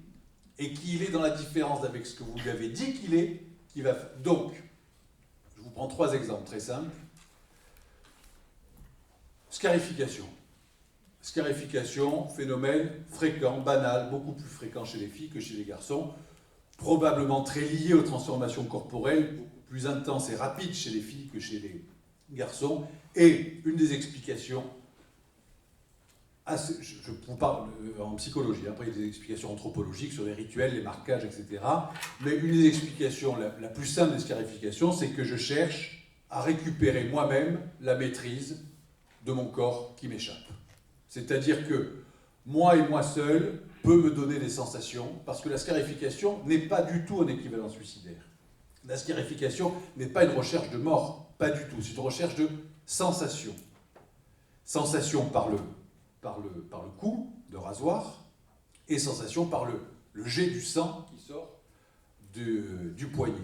et qui il est dans la différence avec ce que vous lui avez dit qu'il est, qui va... Donc, je vous prends 3 exemples très simples. Scarification. Scarification, phénomène fréquent, banal, beaucoup plus fréquent chez les filles que chez les garçons, probablement très lié aux transformations corporelles, beaucoup plus intense et rapide chez les filles que chez les garçons, et une des explications, je vous parle en psychologie, après il y a des explications anthropologiques sur les rituels, les marquages, etc., mais une des explications la plus simple des scarifications, c'est que je cherche à récupérer moi-même la maîtrise de mon corps qui m'échappe. C'est-à-dire que moi et moi seul peut me donner des sensations, parce que la scarification n'est pas du tout un équivalent suicidaire. La scarification n'est pas une recherche de mort, pas du tout, c'est une recherche de sensation. Sensation par le coup de rasoir, et sensation par le jet du sang qui sort du poignet.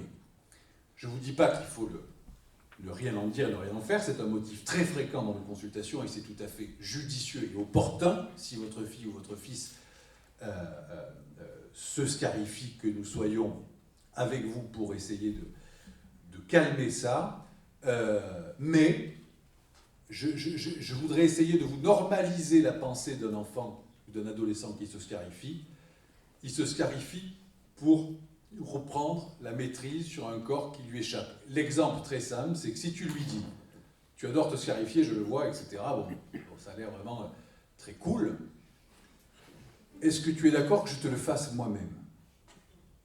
Je ne vous dis pas qu'il faut ne rien en dire, ne rien en faire, c'est un motif très fréquent dans nos consultations et c'est tout à fait judicieux et opportun si votre fille ou votre fils se scarifie, que nous soyons avec vous pour essayer de calmer ça, mais je voudrais essayer de vous normaliser la pensée d'un enfant ou d'un adolescent qui se scarifie. Il se scarifie pour reprendre la maîtrise sur un corps qui lui échappe. L'exemple très simple, c'est que si tu lui dis « tu adores te scarifier, je le vois, etc. » Bon, ça a l'air vraiment très cool. Est-ce que tu es d'accord que je te le fasse moi-même?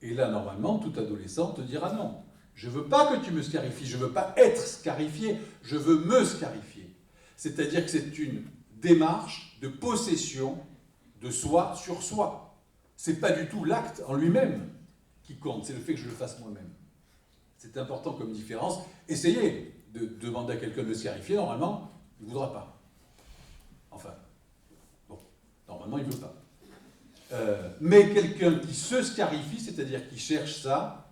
Et là, normalement, tout adolescent te dira non. Je ne veux pas que tu me scarifies, je ne veux pas être scarifié, je veux me scarifier. C'est-à-dire que c'est une démarche de possession de soi sur soi. Ce n'est pas du tout l'acte en lui-même qui compte, c'est le fait que je le fasse moi-même. C'est important comme différence. Essayez de demander à quelqu'un de le scarifier, normalement, il ne voudra pas. Enfin, bon, normalement, il ne veut pas. Mais quelqu'un qui se scarifie, c'est-à-dire qui cherche ça,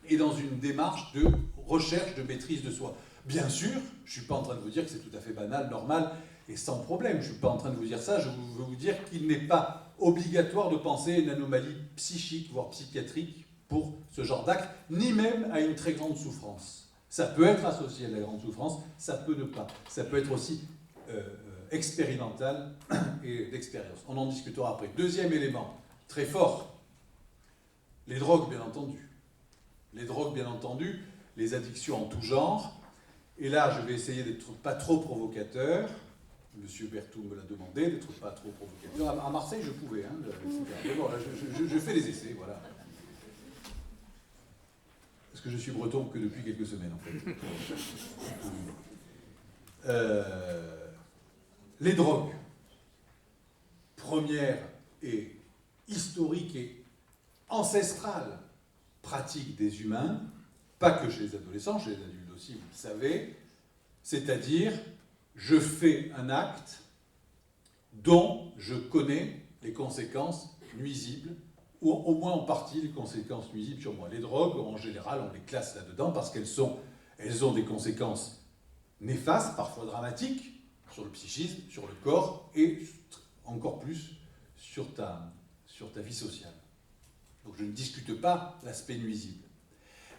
est dans une démarche de recherche de maîtrise de soi. Bien sûr, je ne suis pas en train de vous dire que c'est tout à fait banal, normal et sans problème. Je ne suis pas en train de vous dire ça, je veux vous dire qu'il n'est pas obligatoire de penser à une anomalie psychique, voire psychiatrique, pour ce genre d'acte, ni même à une très grande souffrance. Ça peut être associé à de la grande souffrance, ça peut ne pas. Ça peut être aussi expérimental et d'expérience. On en discutera après. Deuxième élément, très fort, les drogues, bien entendu. Les drogues, bien entendu, les addictions en tout genre. Et là, je vais essayer d'être pas trop provocateur. Monsieur Berthoud me l'a demandé, d'être pas trop provocateur. À Marseille, je pouvais, hein, mais bon, là, je fais des essais, voilà. Parce que je suis breton que depuis quelques semaines, en fait. Les drogues, première et historique et ancestrale pratique des humains, pas que chez les adolescents, chez les adultes aussi, vous le savez, c'est-à-dire je fais un acte dont je connais les conséquences nuisibles, ou au moins en partie les conséquences nuisibles sur moi. Les drogues, en général, on les classe là-dedans parce qu'elles ont des conséquences néfastes, parfois dramatiques, sur le psychisme, sur le corps, et encore plus sur ta vie sociale. Donc je ne discute pas l'aspect nuisible.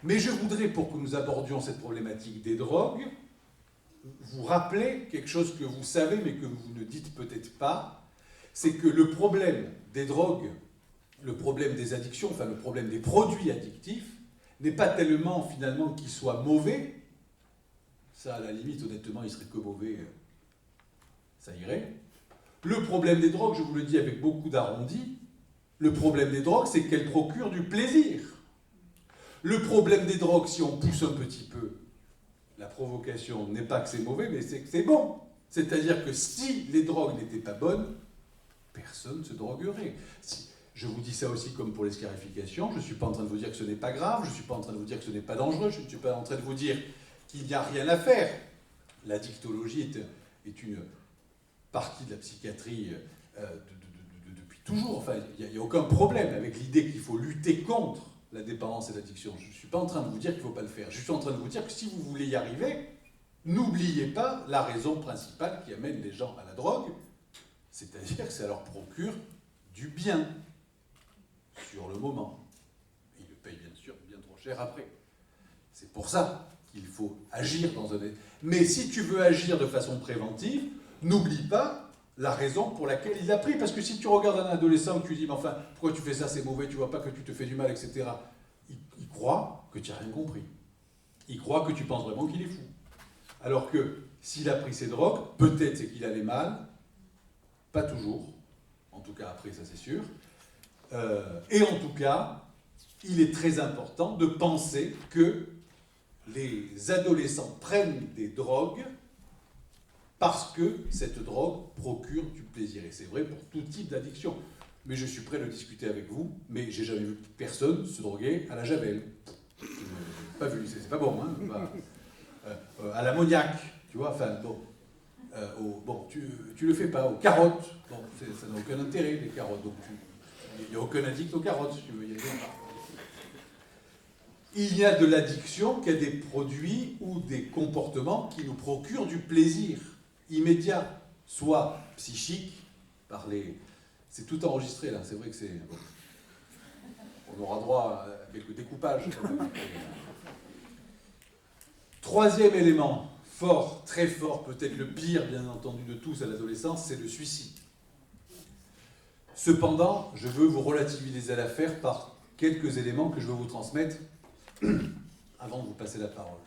Mais je voudrais, pour que nous abordions cette problématique des drogues, vous rappeler quelque chose que vous savez mais que vous ne dites peut-être pas, c'est que le problème des drogues, le problème des addictions, enfin le problème des produits addictifs, n'est pas tellement finalement qu'ils soient mauvais. Ça, à la limite, honnêtement, il serait que mauvais, ça irait. Le problème des drogues, je vous le dis avec beaucoup d'arrondi, le problème des drogues, c'est qu'elles procurent du plaisir. Le problème des drogues, si on pousse un petit peu la provocation, n'est pas que c'est mauvais, mais c'est que c'est bon. C'est-à-dire que si les drogues n'étaient pas bonnes, personne ne se droguerait. Je vous dis ça aussi comme pour les scarifications, je ne suis pas en train de vous dire que ce n'est pas grave, je ne suis pas en train de vous dire que ce n'est pas dangereux, je ne suis pas en train de vous dire qu'il n'y a rien à faire. La dictologie est une partie de la psychiatrie depuis toujours. Enfin, il n'y a aucun problème avec l'idée qu'il faut lutter contre la dépendance et l'addiction. Je ne suis pas en train de vous dire qu'il ne faut pas le faire. Je suis en train de vous dire que si vous voulez y arriver, n'oubliez pas la raison principale qui amène les gens à la drogue, c'est-à-dire que ça leur procure du bien sur le moment. Ils le payent bien sûr bien trop cher après. C'est pour ça qu'il faut agir dans un... Mais si tu veux agir de façon préventive, n'oublie pas la raison pour laquelle il l'a pris. Parce que si tu regardes un adolescent et que tu lui dis « mais enfin, pourquoi tu fais ça, c'est mauvais, tu vois pas que tu te fais du mal, etc. » Il croit que tu n'as rien compris. Il croit que tu penses vraiment qu'il est fou. Alors que s'il a pris ses drogues, peut-être c'est qu'il allait mal, pas toujours, en tout cas après ça c'est sûr, et en tout cas, il est très important de penser que les adolescents prennent des drogues parce que cette drogue procure du plaisir. Et c'est vrai pour tout type d'addiction. Mais je suis prêt à le discuter avec vous, mais j'ai jamais vu personne se droguer à la javel. Pas vu, c'est pas bon, hein, à l'ammoniac, tu vois, enfin, bon. Bon, tu le fais pas, aux carottes, bon, ça n'a aucun intérêt, les carottes, donc il n'y a aucun addict aux carottes, si tu veux y aller. Il y a de l'addiction qui a des produits ou des comportements qui nous procurent du plaisir immédiat, soit psychique, par les... C'est tout enregistré là, c'est vrai que c'est... Bon. On aura droit à quelques découpages. Troisième élément, fort, très fort, peut-être le pire, bien entendu, de tous à l'adolescence, c'est le suicide. Cependant, je veux vous relativiser l'affaire par quelques éléments que je veux vous transmettre avant de vous passer la parole.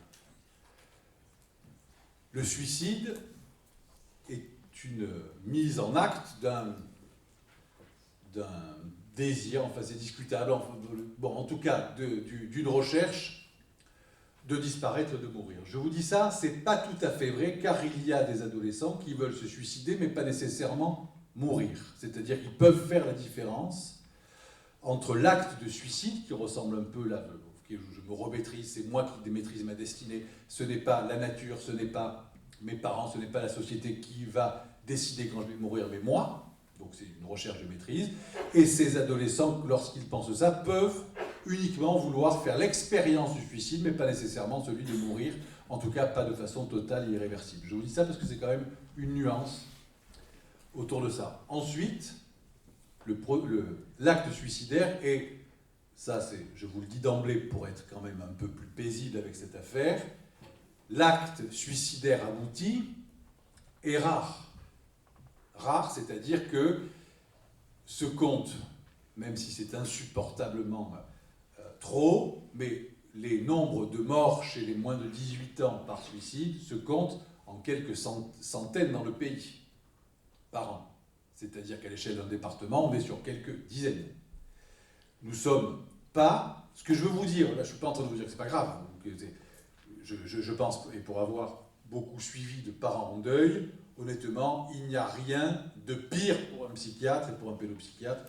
Le suicide est une mise en acte d'un désir, enfin c'est discutable, bon, en tout cas d'une recherche de disparaître, de mourir. Je vous dis ça, c'est pas tout à fait vrai, car il y a des adolescents qui veulent se suicider, mais pas nécessairement mourir. C'est-à-dire qu'ils peuvent faire la différence entre l'acte de suicide, qui ressemble un peu là, je me remaîtrise, c'est moi qui maîtrise ma destinée, ce n'est pas la nature, ce n'est pas mes parents, ce n'est pas la société qui va décider quand je vais mourir, mais moi. Donc c'est une recherche de maîtrise. Et ces adolescents, lorsqu'ils pensent ça, peuvent uniquement vouloir faire l'expérience du suicide, mais pas nécessairement celui de mourir, en tout cas pas de façon totale et irréversible. Je vous dis ça parce que c'est quand même une nuance autour de ça. Ensuite, l'acte suicidaire est, ça c'est, je vous le dis d'emblée pour être quand même un peu plus paisible avec cette affaire, l'acte suicidaire abouti est rare. Rare, c'est-à-dire que ce compte, même si c'est insupportablement trop, mais les nombres de morts chez les moins de 18 ans par suicide se comptent en quelques centaines dans le pays par an. C'est-à-dire qu'à l'échelle d'un département, on est sur quelques dizaines. Nous sommes pas... Ce que je veux vous dire, là je ne suis pas en train de vous dire que c'est pas grave, je pense, et pour avoir beaucoup suivi de parents en deuil, honnêtement, il n'y a rien de pire pour un psychiatre et pour un pédopsychiatre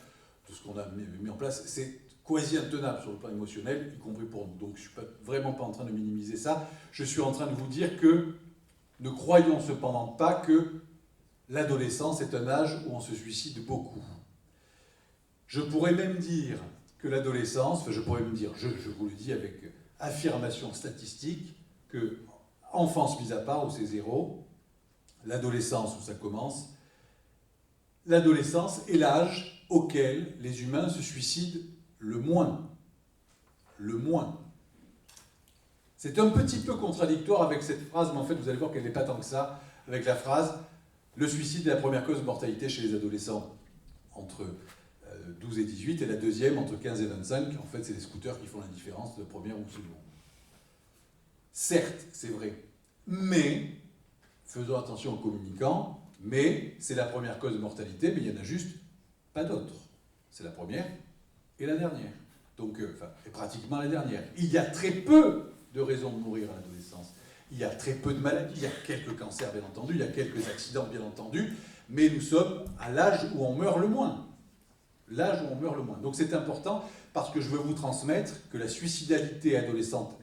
de ce qu'on a mis en place. C'est quasi intenable sur le plan émotionnel, y compris pour nous. Donc je ne suis vraiment pas en train de minimiser ça. Je suis en train de vous dire que ne croyons cependant pas que l'adolescence est un âge où on se suicide beaucoup. Je pourrais même dire que l'adolescence, enfin je pourrais me dire, je vous le dis avec affirmation statistique, que enfance mise à part, où c'est zéro, l'adolescence où ça commence, l'adolescence est l'âge auquel les humains se suicident le moins. Le moins. C'est un petit peu contradictoire avec cette phrase, mais en fait, vous allez voir qu'elle n'est pas tant que ça, avec la phrase « Le suicide est la première cause de mortalité chez les adolescents entre 12 et 18, et la deuxième entre 15 et 25. » En fait, c'est les scooters qui font la différence de première ou seconde. Certes, c'est vrai, mais, faisons attention aux communicants, mais c'est la première cause de mortalité, mais il n'y en a juste pas d'autres. C'est la première et la dernière. Donc, et pratiquement la dernière. Il y a très peu de raisons de mourir à l'adolescence. Il y a très peu de maladies, il y a quelques cancers bien entendu, il y a quelques accidents bien entendu, mais nous sommes à l'âge où on meurt le moins. L'âge où on meurt le moins. Donc c'est important parce que je veux vous transmettre que la suicidalité adolescente,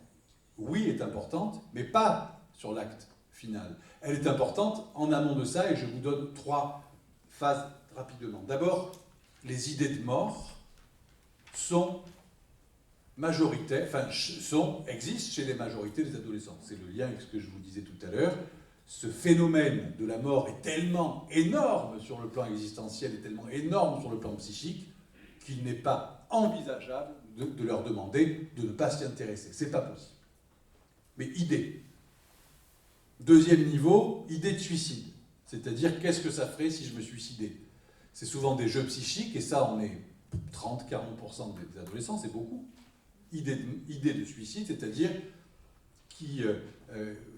oui, est importante, mais pas sur l'acte final. Elle est importante en amont de ça et je vous donne 3 phases rapidement. D'abord, les idées de mort sont majoritaires, existent chez les majorités des adolescents. C'est le lien avec ce que je vous disais tout à l'heure. Ce phénomène de la mort est tellement énorme sur le plan existentiel et tellement énorme sur le plan psychique qu'il n'est pas envisageable de leur demander de ne pas s'y intéresser. C'est pas possible. Mais idée. Deuxième niveau, idée de suicide. C'est-à-dire, qu'est-ce que ça ferait si je me suicidais? C'est souvent des jeux psychiques, et ça, on est 30-40% des adolescents, c'est beaucoup. Idée de suicide, c'est-à-dire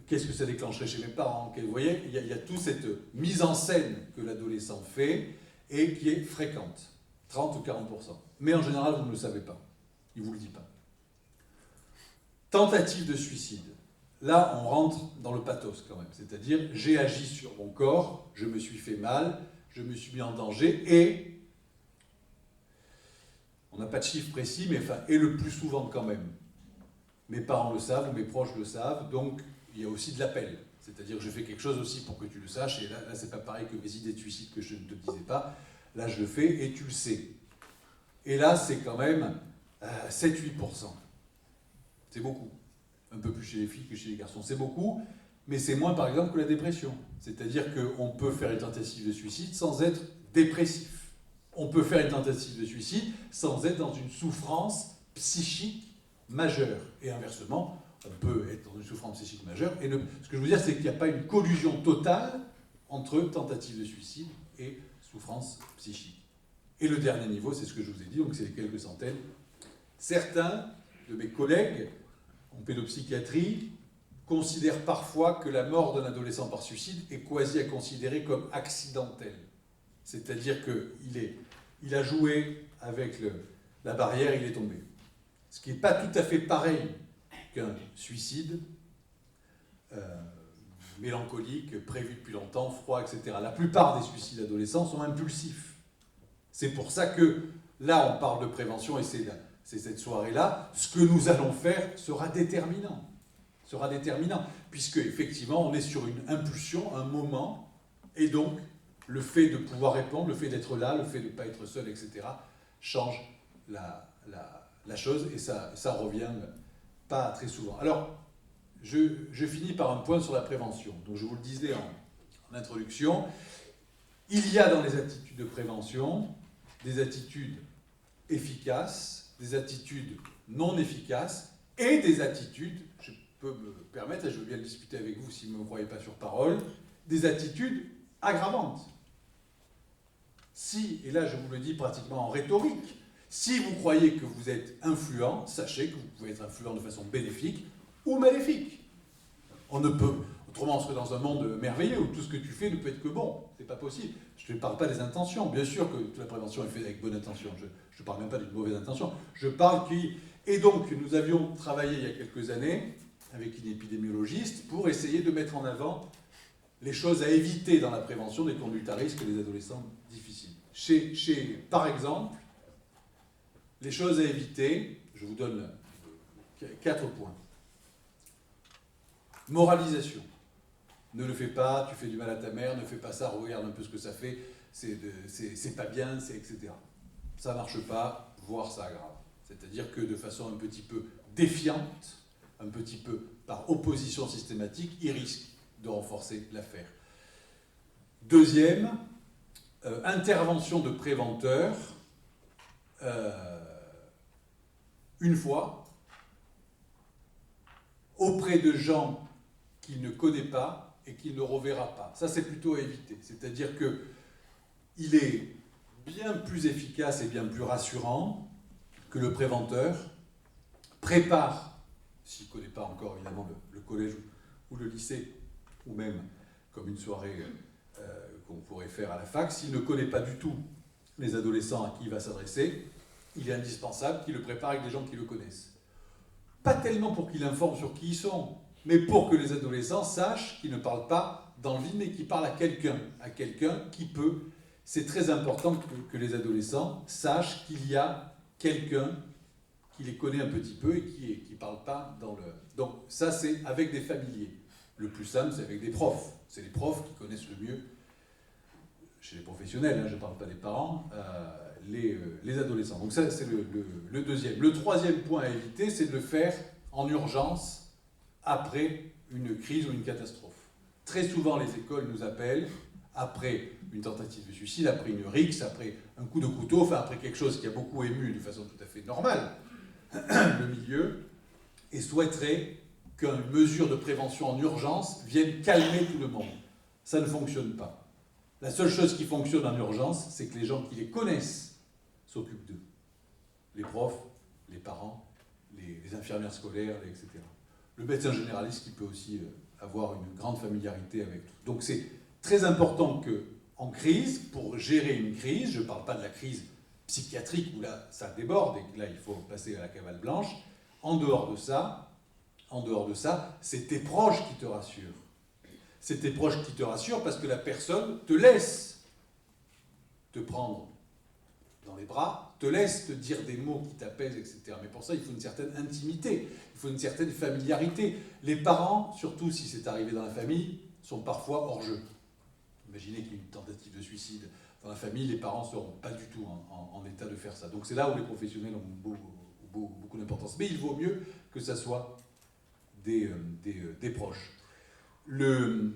qu'est-ce que ça déclencherait chez mes parents? Vous voyez, il y a toute cette mise en scène que l'adolescent fait et qui est fréquente, 30 ou 40%. Mais en général, vous ne le savez pas. Il ne vous le dit pas. Tentative de suicide. Là, on rentre dans le pathos quand même. C'est-à-dire, j'ai agi sur mon corps, je me suis fait mal, je me suis mis en danger et... On n'a pas de chiffre précis, mais et le plus souvent quand même. Mes parents le savent, mes proches le savent, donc il y a aussi de l'appel. C'est-à-dire que je fais quelque chose aussi pour que tu le saches, et là c'est pas pareil que mes idées de suicide que je ne te disais pas. Là, je le fais et tu le sais. Et là, c'est quand même 7-8%. C'est beaucoup. Un peu plus chez les filles que chez les garçons. C'est beaucoup, mais c'est moins, par exemple, que la dépression. C'est-à-dire qu'on peut faire une tentative de suicide sans être dépressif. On peut faire une tentative de suicide sans être dans une souffrance psychique majeure. Et inversement, on peut être dans une souffrance psychique majeure. Et ce que je veux dire, c'est qu'il n'y a pas une collusion totale entre tentative de suicide et souffrance psychique. Et le dernier niveau, c'est ce que je vous ai dit, donc c'est les quelques centaines. Certains de mes collègues en pédopsychiatrie considèrent parfois que la mort d'un adolescent par suicide est quasi à considérer comme accidentelle. C'est-à-dire qu'il a joué avec la barrière, il est tombé. Ce qui n'est pas tout à fait pareil qu'un suicide mélancolique, prévu depuis longtemps, froid, etc. La plupart des suicides adolescents sont impulsifs. C'est pour ça que là, on parle de prévention et c'est cette soirée-là. Ce que nous allons faire sera déterminant. Puisque, effectivement, on est sur une impulsion, un moment, et donc, le fait de pouvoir répondre, le fait d'être là, le fait de ne pas être seul, etc., change la chose, et ça revient pas très souvent. Alors, je finis par un point sur la prévention. Donc, je vous le disais en introduction, il y a dans les attitudes de prévention des attitudes efficaces, des attitudes non efficaces, et des attitudes, je peux me permettre, et je veux bien le discuter avec vous si vous ne me croyez pas sur parole, des attitudes aggravantes. Si, et là je vous le dis pratiquement en rhétorique, si vous croyez que vous êtes influent, sachez que vous pouvez être influent de façon bénéfique ou maléfique. On ne peut, autrement on serait dans un monde merveilleux où tout ce que tu fais ne peut être que bon. C'est pas possible. Je ne parle pas des intentions. Bien sûr que toute la prévention est faite avec bonne intention. Je ne parle même pas d'une mauvaise intention. Je parle qui... Et donc, nous avions travaillé il y a quelques années avec une épidémiologiste pour essayer de mettre en avant les choses à éviter dans la prévention des conduites à risque des adolescents difficiles. Par exemple, les choses à éviter, je vous donne 4 points. Moralisation. Ne le fais pas, tu fais du mal à ta mère, ne fais pas ça, regarde un peu ce que ça fait, c'est pas bien, etc. Ça ne marche pas, voire ça aggrave. C'est-à-dire que de façon un petit peu défiante, un petit peu par opposition systématique, il risque de renforcer l'affaire. Deuxième, intervention de préventeur une fois auprès de gens qu'il ne connaît pas et qu'il ne reverra pas. Ça, c'est plutôt à éviter. C'est-à-dire qu'il est bien plus efficace et bien plus rassurant que le préventeur prépare, s'il ne connaît pas encore évidemment le collège ou le lycée, ou même comme une soirée qu'on pourrait faire à la fac, s'il ne connaît pas du tout les adolescents à qui il va s'adresser, il est indispensable qu'il le prépare avec des gens qui le connaissent. Pas tellement pour qu'il informe sur qui ils sont, mais pour que les adolescents sachent qu'ils ne parlent pas dans le vide, mais qu'ils parlent à quelqu'un qui peut. C'est très important que les adolescents sachent qu'il y a quelqu'un qui les connaît un petit peu et qui ne parle pas dans le... Donc ça, c'est avec des familiers. Le plus simple, c'est avec des profs. C'est les profs qui connaissent le mieux, chez les professionnels, hein, je ne parle pas des parents, les adolescents. Donc ça, c'est le deuxième. Le troisième point à éviter, c'est de le faire en urgence, après une crise ou une catastrophe. Très souvent, les écoles nous appellent après une tentative de suicide, après une rixe, après un coup de couteau, enfin après quelque chose qui a beaucoup ému de façon tout à fait normale le milieu, et souhaiteraient qu'une mesure de prévention en urgence vienne calmer tout le monde. Ça ne fonctionne pas. La seule chose qui fonctionne en urgence, c'est que les gens qui les connaissent s'occupent d'eux. Les profs, les parents, les infirmières scolaires, etc. Le médecin généraliste qui peut aussi avoir une grande familiarité avec tout. Donc c'est très important qu'en crise, pour gérer une crise, je ne parle pas de la crise psychiatrique où là ça déborde et que là il faut passer à la cavale blanche, en dehors de ça, c'est tes proches qui te rassurent. C'est tes proches qui te rassurent parce que la personne te laisse te prendre dans les bras, te laisse te dire des mots qui t'apaisent, etc. Mais pour ça, il faut une certaine intimité, il faut une certaine familiarité. Les parents, surtout si c'est arrivé dans la famille, sont parfois hors jeu. Imaginez qu'il y ait une tentative de suicide dans la famille, les parents ne seront pas du tout en état de faire ça. Donc c'est là où les professionnels ont beaucoup d'importance. Mais il vaut mieux que ça soit des proches. Le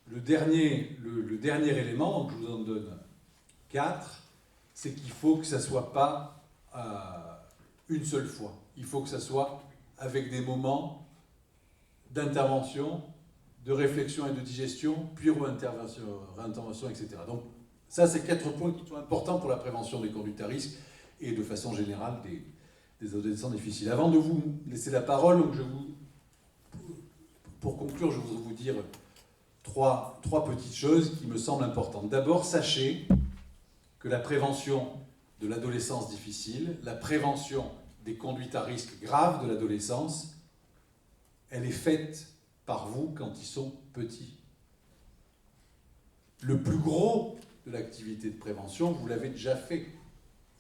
dernier élément, donc je vous en donne 4, c'est qu'il faut que ça ne soit pas une seule fois. Il faut que ça soit avec des moments d'intervention, de réflexion et de digestion, puis réintervention, etc. Donc ça, c'est 4 points qui sont importants pour la prévention des conduites à risque et de façon générale des adolescents difficiles. Avant de vous laisser la parole, donc pour conclure, je voudrais vous dire trois petites choses qui me semblent importantes. D'abord, sachez que la prévention de l'adolescence difficile, la prévention des conduites à risque graves de l'adolescence, elle est faite par vous quand ils sont petits. Le plus gros de l'activité de prévention, vous l'avez déjà fait.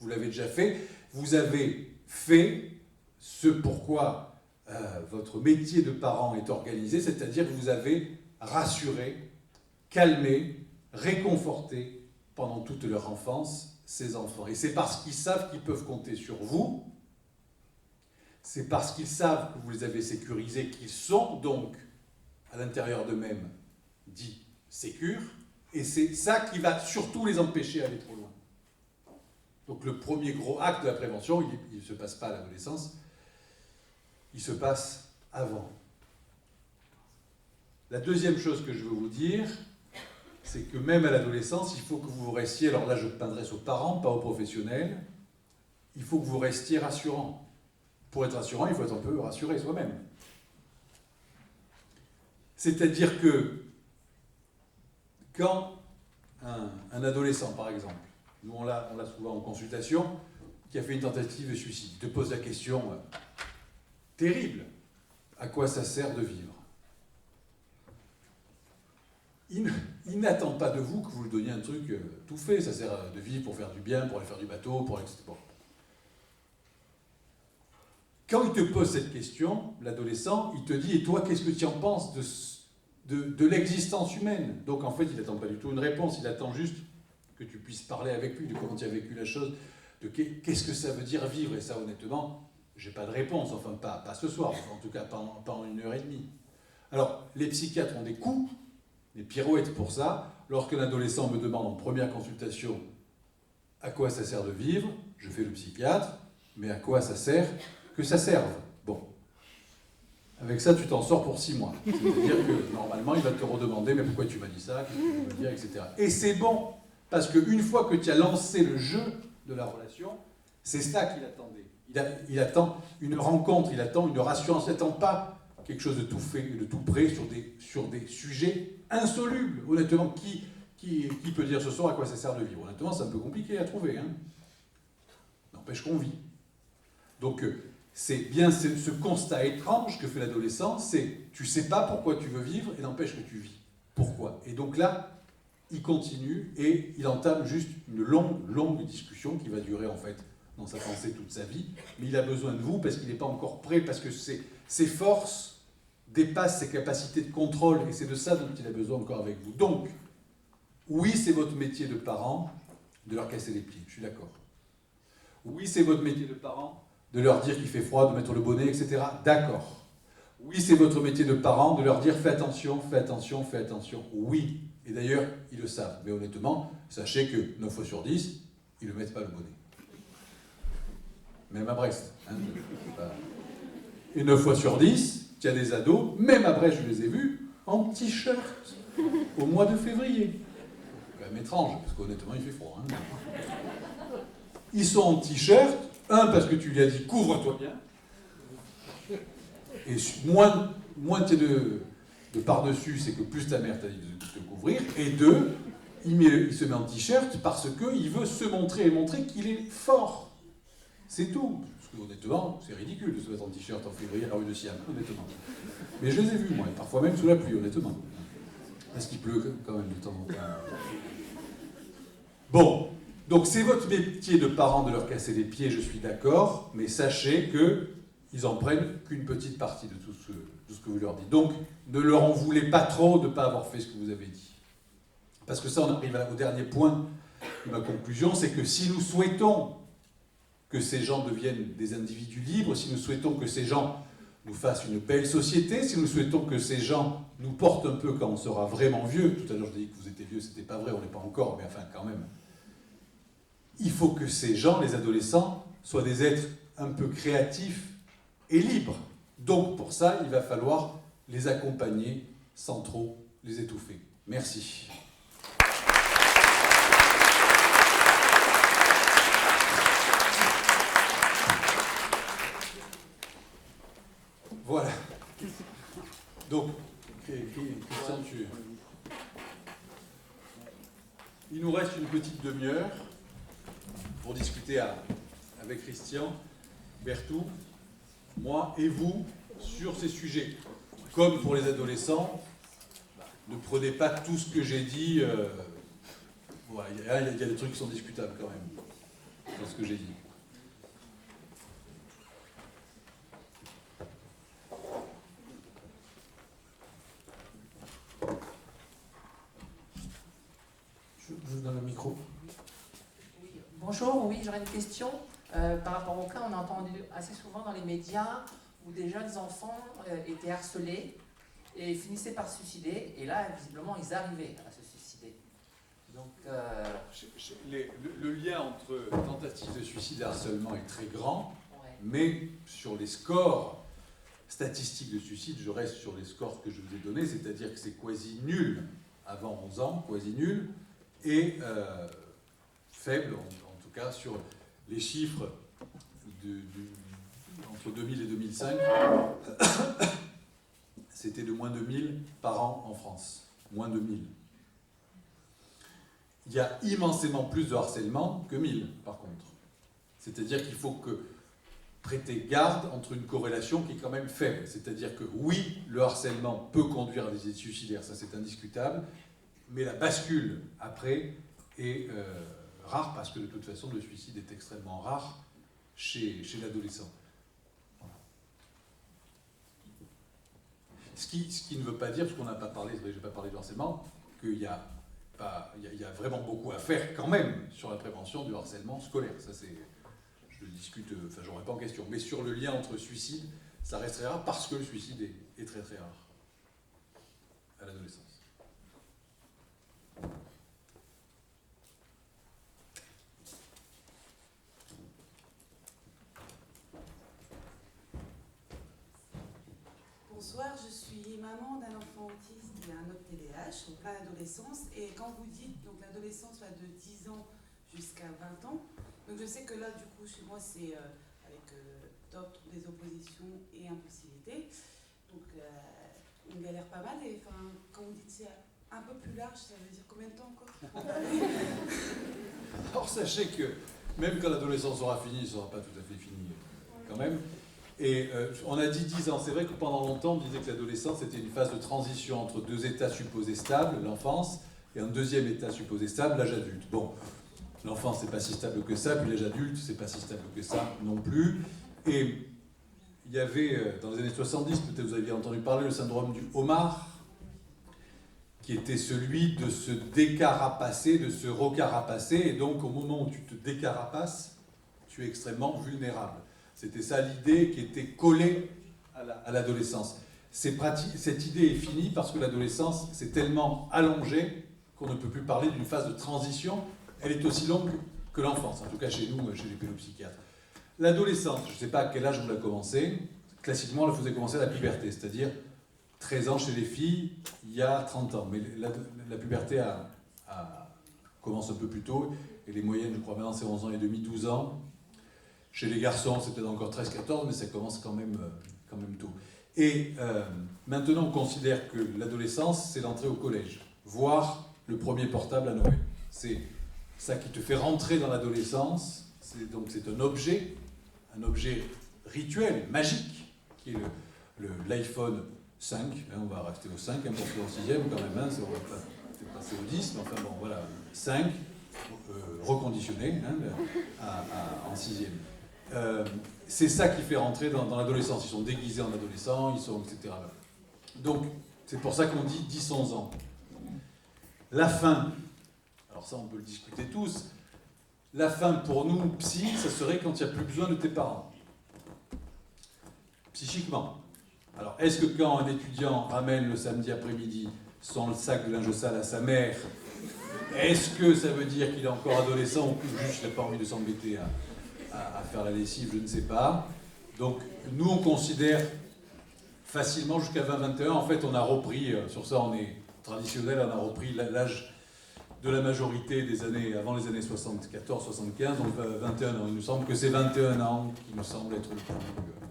Vous avez fait ce pourquoi votre métier de parent est organisé, c'est-à-dire que vous avez rassuré, calmé, réconforté pendant toute leur enfance ces enfants. Et c'est parce qu'ils savent qu'ils peuvent compter sur vous, c'est parce qu'ils savent que vous les avez sécurisés, qu'ils sont donc à l'intérieur d'eux-mêmes dits sécures, et c'est ça qui va surtout les empêcher d'aller trop loin. Donc le premier gros acte de la prévention, il ne se passe pas à l'adolescence, il se passe avant. La deuxième chose que je veux vous dire, c'est que même à l'adolescence, il faut que vous restiez, alors là je m'adresse aux parents, pas aux professionnels, il faut que vous restiez rassurant. Pour être rassurant, il faut être un peu rassuré soi-même. C'est-à-dire que quand un adolescent, par exemple, nous on l'a souvent en consultation, qui a fait une tentative de suicide, te pose la question terrible, à quoi ça sert de vivre ? Il n'attend pas de vous que vous lui donniez un truc tout fait, ça sert de vivre pour faire du bien, pour aller faire du bateau, pour etc. Quand il te pose cette question, l'adolescent, il te dit « Et toi, qu'est-ce que tu en penses de l'existence humaine ?» Donc en fait, il n'attend pas du tout une réponse, il attend juste que tu puisses parler avec lui de comment tu as vécu la chose, de qu'est-ce que ça veut dire vivre. Et ça, honnêtement, j'ai pas de réponse, enfin pas ce soir, enfin, en tout cas pas en 1h30. Alors, les psychiatres ont des coups, des pirouettes pour ça. lorsqu'un adolescent me demande en première consultation à quoi ça sert de vivre, je fais le psychiatre, mais à quoi ça sert que ça serve. Bon. Avec ça, tu t'en sors pour 6 mois. C'est-à-dire que normalement, il va te redemander mais pourquoi tu m'as dit ça, qu'est-ce que tu veux me dire, etc. Et c'est bon, parce qu'une fois que tu as lancé le jeu de la relation, c'est ça qu'il attendait. Il attend une rencontre, il attend une rassurance, il n'attend pas quelque chose de tout fait, de tout prêt sur des sujets insolubles. Honnêtement, qui peut dire ce soir à quoi ça sert de vivre? Honnêtement, c'est un peu compliqué à trouver. Hein. N'empêche qu'on vit. Donc, c'est bien ce constat étrange que fait l'adolescent, c'est tu sais pas pourquoi tu veux vivre et n'empêche que tu vis. Pourquoi? Et donc là, il continue et il entame juste une longue discussion qui va durer en fait dans sa pensée toute sa vie, mais il a besoin de vous parce qu'il n'est pas encore prêt, parce que ses forces dépassent ses capacités de contrôle et c'est de ça dont il a besoin encore avec vous. Donc, oui, c'est votre métier de parent de leur casser les pieds, je suis d'accord. Oui, c'est votre métier de parent de leur dire qu'il fait froid, de mettre le bonnet, etc. D'accord. Oui, c'est votre métier de parent de leur dire fais attention, fais attention, fais attention. Oui. Et d'ailleurs, ils le savent. Mais honnêtement, sachez que 9 fois sur 10, ils ne mettent pas le bonnet. Même à Brest. Hein, et 9 fois sur 10, il y a des ados, même à Brest, je les ai vus, en t-shirt, au mois de février. C'est quand même étrange, parce qu'honnêtement, il fait froid. Hein. Ils sont en t-shirt, parce que tu lui as dit couvre-toi bien, et moins tu es de par-dessus, c'est que plus ta mère t'a dit de te couvrir, et 2, il se met en t-shirt parce qu'il veut se montrer et montrer qu'il est fort. C'est tout. Parce que honnêtement, c'est ridicule de se mettre en t-shirt en février à la rue de Siam, honnêtement. Mais je les ai vus, moi, parfois même sous la pluie, honnêtement. Parce qu'il pleut quand même de temps en temps. Bon. Donc c'est votre métier de parent de leur casser les pieds, je suis d'accord, mais sachez qu'ils en prennent qu'une petite partie de tout ce que vous leur dites. Donc ne leur en voulez pas trop de ne pas avoir fait ce que vous avez dit. Parce que ça, on arrive au dernier point de ma conclusion, c'est que si nous souhaitons que ces gens deviennent des individus libres, si nous souhaitons que ces gens nous fassent une belle société, si nous souhaitons que ces gens nous portent un peu quand on sera vraiment vieux, tout à l'heure je dis que vous étiez vieux, c'était pas vrai, on n'est pas encore, mais enfin quand même, il faut que ces gens, les adolescents, soient des êtres un peu créatifs et libres. Donc pour ça, il va falloir les accompagner sans trop les étouffer. Merci. Voilà. Donc, Christian, il nous reste une petite demi-heure pour discuter avec Christian, Berthoud, moi et vous sur ces sujets. Comme pour les adolescents, ne prenez pas tout ce que j'ai dit. Voilà, il y a des trucs qui sont discutables quand même dans ce que j'ai dit. Je vous donne le micro. Bonjour, oui, j'aurais une question par rapport au cas, on a entendu assez souvent dans les médias où des jeunes enfants étaient harcelés et finissaient par se suicider, et là, visiblement, ils arrivaient à se suicider. Donc, le lien entre tentative de suicide et harcèlement est très grand, ouais. Mais sur les scores statistiques de suicide, je reste sur les scores que je vous ai donnés, c'est-à-dire que c'est quasi nul avant 11 ans, quasi nul, et faible, en tout cas, sur les chiffres entre 2000 et 2005, c'était de moins de 1000 par an en France. Moins de 1000. Il y a immensément plus de harcèlement que 1000, par contre. C'est-à-dire qu'il faut prêter garde entre une corrélation qui est quand même faible. C'est-à-dire que oui, le harcèlement peut conduire à des idées suicidaires, ça c'est indiscutable, mais la bascule après est rare parce que de toute façon le suicide est extrêmement rare chez l'adolescent. Voilà. Ce qui ne veut pas dire, parce qu'on n'a pas parlé, je n'ai pas parlé de harcèlement, qu'il y a vraiment beaucoup à faire quand même sur la prévention du harcèlement scolaire. Ça c'est, je le discute, enfin j'en remets pas en question, mais sur le lien entre suicide, ça reste très rare parce que le suicide est très très rare à l'adolescence. Bonsoir, je suis maman d'un enfant autiste et un autre TDAH, donc plein d'adolescence. Et quand vous dites, donc l'adolescence va de 10 ans jusqu'à 20 ans, donc je sais que là, du coup, chez moi, c'est avec top, des oppositions et impulsivité. Donc on galère pas mal. Et enfin, quand vous dites c'est un peu plus large, ça veut dire combien de temps encore? Alors sachez que même quand l'adolescence aura fini, ce ne sera pas tout à fait fini quand même. Et on a dit 10 ans. C'est vrai que pendant longtemps, on disait que l'adolescence était une phase de transition entre deux états supposés stables, l'enfance, et un deuxième état supposé stable, l'âge adulte. Bon, l'enfance, c'est pas si stable que ça, puis l'âge adulte, c'est pas si stable que ça non plus. Et il y avait, dans les années 70, peut-être vous aviez entendu parler, le syndrome du homard, qui était celui de se décarapacer, de se recarapacer, et donc au moment où tu te décarapaces, tu es extrêmement vulnérable. C'était ça l'idée qui était collée à l'adolescence. Cette idée est finie parce que l'adolescence s'est tellement allongée qu'on ne peut plus parler d'une phase de transition. Elle est aussi longue que l'enfance, en tout cas chez nous, chez les pédopsychiatres. L'adolescence, je ne sais pas à quel âge vous la commencez, classiquement, elle faisait commencer à la puberté, c'est-à-dire 13 ans chez les filles, il y a 30 ans. Mais la puberté commence un peu plus tôt, et les moyennes, je crois maintenant, c'est 11 ans et demi, 12 ans. Chez les garçons, c'est peut-être encore 13-14, mais ça commence quand même tôt. Et maintenant, on considère que l'adolescence, c'est l'entrée au collège, voire le premier portable à Noël. C'est ça qui te fait rentrer dans l'adolescence. Donc c'est un objet rituel, magique, qui est l'iPhone 5. On va rester au 5, pour le 6e quand même, on va peut-être passer au 10, mais enfin bon, voilà, 5, reconditionné en 6e. C'est ça qui fait rentrer dans l'adolescence. Ils sont déguisés en adolescents, etc. Donc, c'est pour ça qu'on dit 10-11 ans. La fin, alors ça on peut le discuter tous, la fin pour nous, psy, ça serait quand il n'y a plus besoin de tes parents. Psychiquement. Alors, est-ce que quand un étudiant ramène le samedi après-midi son sac de linge sale à sa mère, est-ce que ça veut dire qu'il est encore adolescent ou juste il n'a pas envie de s'embêter à faire la lessive, je ne sais pas. Donc, nous, on considère facilement jusqu'à 20-21. En fait, on a repris, sur ça on est traditionnel, on a repris l'âge de la majorité des années, avant les années 74-75, donc 21 ans. Il nous semble que c'est 21 ans qui nous semble être le plus...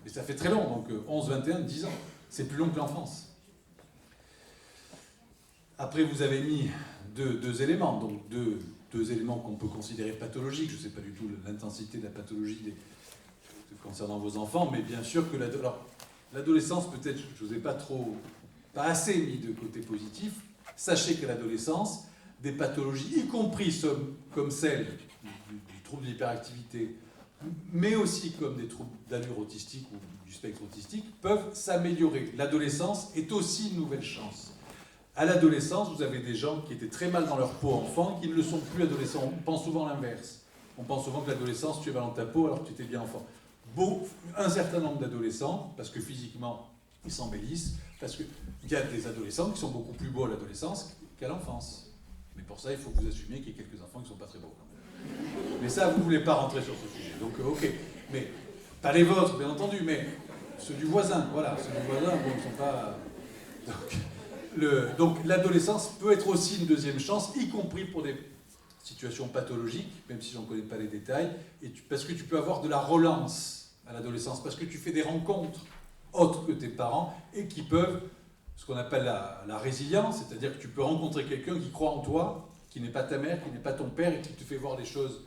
Et ça fait très long, donc 11-21, 10 ans. C'est plus long que l'enfance. Après, vous avez mis deux éléments, donc deux éléments qu'on peut considérer pathologiques. Je ne sais pas du tout l'intensité de la pathologie concernant vos enfants, mais bien sûr que l'adolescence, peut-être, je ne vous ai pas assez mis de côté positif. Sachez qu'à l'adolescence, des pathologies, y compris comme celle du trouble d'hyperactivité, mais aussi comme des troubles d'allure autistique ou du spectre autistique, peuvent s'améliorer. L'adolescence est aussi une nouvelle chance. À l'adolescence, vous avez des gens qui étaient très mal dans leur peau enfant, qui ne le sont plus adolescents. On pense souvent l'inverse. On pense souvent que l'adolescence, tu es mal dans ta peau alors que tu étais bien enfant. Un certain nombre d'adolescents, parce que physiquement, ils s'embellissent, parce qu'il y a des adolescents qui sont beaucoup plus beaux à l'adolescence qu'à l'enfance. Mais pour ça, il faut que vous assumiez qu'il y ait quelques enfants qui ne sont pas très beaux. Mais ça, vous ne voulez pas rentrer sur ce sujet. Donc, ok. Mais, pas les vôtres, bien entendu, mais ceux du voisin. Voilà, ceux du voisin, bon, ils ne sont pas... Donc, l'adolescence peut être aussi une deuxième chance, y compris pour des situations pathologiques, même si je n'en connais pas les détails, parce que tu peux avoir de la relance à l'adolescence, parce que tu fais des rencontres autres que tes parents, et qui peuvent... ce qu'on appelle la résilience, c'est-à-dire que tu peux rencontrer quelqu'un qui croit en toi, qui n'est pas ta mère, qui n'est pas ton père, et qui te fait voir les choses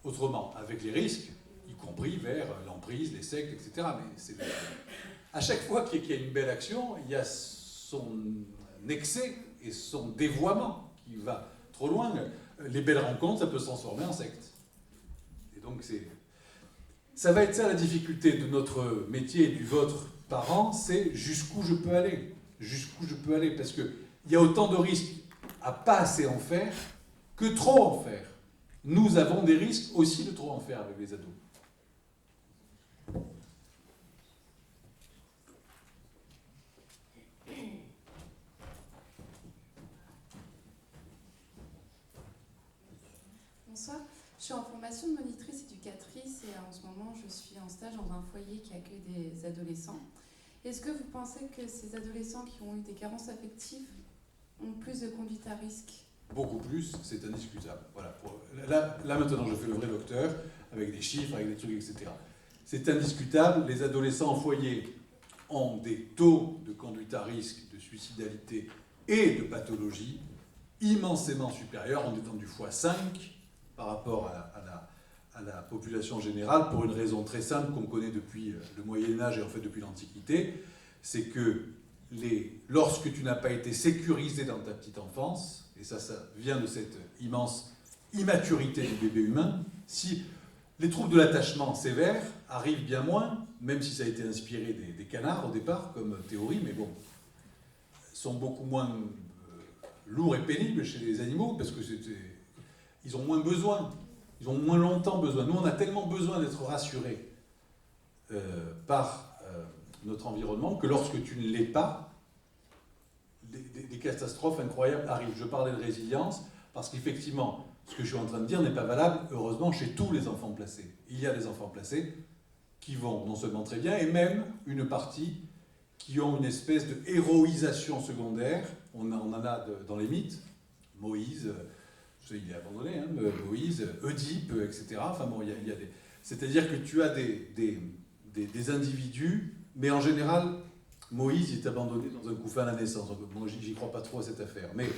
autrement, avec les risques, y compris vers l'emprise, les sectes, etc. Mais à chaque fois qu'il y a une belle action, il y a son excès et son dévoiement qui va trop loin. Les belles rencontres, ça peut se transformer en secte. Et donc ça va être ça la difficulté de notre métier et du vôtre parent, c'est jusqu'où je peux aller. Jusqu'où je peux aller, parce qu'il y a autant de risques à pas assez en faire que trop en faire. Nous avons des risques aussi de trop en faire avec les ados. Bonsoir, je suis en formation de monitrice éducatrice et en ce moment je suis en stage dans un foyer qui accueille des adolescents. Est-ce que vous pensez que ces adolescents qui ont eu des carences affectives ont plus de conduite à risque? Beaucoup plus, c'est indiscutable. Voilà. Là, maintenant, je fais le vrai docteur, avec des chiffres, avec des trucs, etc. C'est indiscutable, les adolescents en foyer ont des taux de conduite à risque, de suicidalité et de pathologie immensément supérieurs, en étant du x5 par rapport à la population générale, pour une raison très simple qu'on connaît depuis le Moyen-Âge et en fait depuis l'Antiquité, c'est que lorsque tu n'as pas été sécurisé dans ta petite enfance, et ça vient de cette immense immaturité du bébé humain, si les troubles de l'attachement sévères arrivent bien moins, même si ça a été inspiré des canards au départ comme théorie, mais bon, sont beaucoup moins lourds et pénibles chez les animaux, parce que ils ont moins besoin, ils ont moins longtemps besoin. Nous, on a tellement besoin d'être rassurés par notre environnement que lorsque tu ne l'es pas, des catastrophes incroyables arrivent. Je parlais de résilience parce qu'effectivement, ce que je suis en train de dire n'est pas valable, heureusement, chez tous les enfants placés. Il y a des enfants placés qui vont non seulement très bien, et même une partie qui ont une espèce de héroïsation secondaire. On en a dans les mythes. Moïse, il est abandonné, hein, Moïse, Oedipe, etc. Enfin bon, il y a des... C'est-à-dire que tu as des individus, mais en général, Moïse est abandonné dans un couffin à la naissance. Donc, moi, j'y crois pas trop à cette affaire. Mais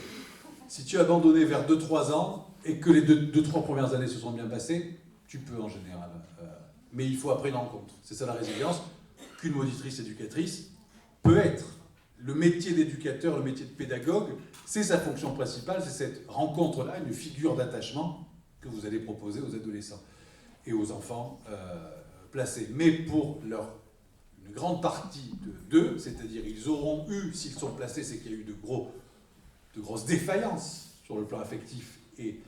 si tu es abandonné vers 2-3 ans, et que les 2-3 premières années se sont bien passées, tu peux en général. Mais il faut après une rencontre. C'est ça la résilience qu'une monitrice éducatrice peut être. Le métier d'éducateur, le métier de pédagogue, c'est sa fonction principale, c'est cette rencontre-là, une figure d'attachement que vous allez proposer aux adolescents et aux enfants placés. Mais pour une grande partie d'eux, c'est-à-dire ils auront eu, s'ils sont placés, c'est qu'il y a eu de grosses défaillances sur le plan affectif et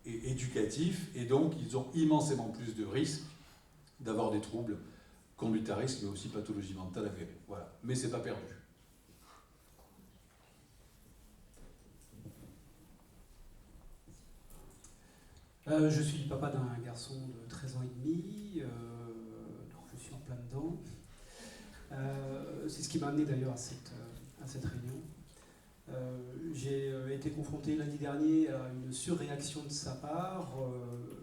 éducatif, et donc ils ont immensément plus de risques d'avoir des troubles, conduite à risque, mais aussi pathologie mentale avérée. Voilà. Mais c'est pas perdu. Je suis le papa d'un garçon de 13 ans et demi, donc je suis en plein dedans. C'est ce qui m'a amené d'ailleurs à cette réunion. J'ai été confronté lundi dernier à une surréaction de sa part,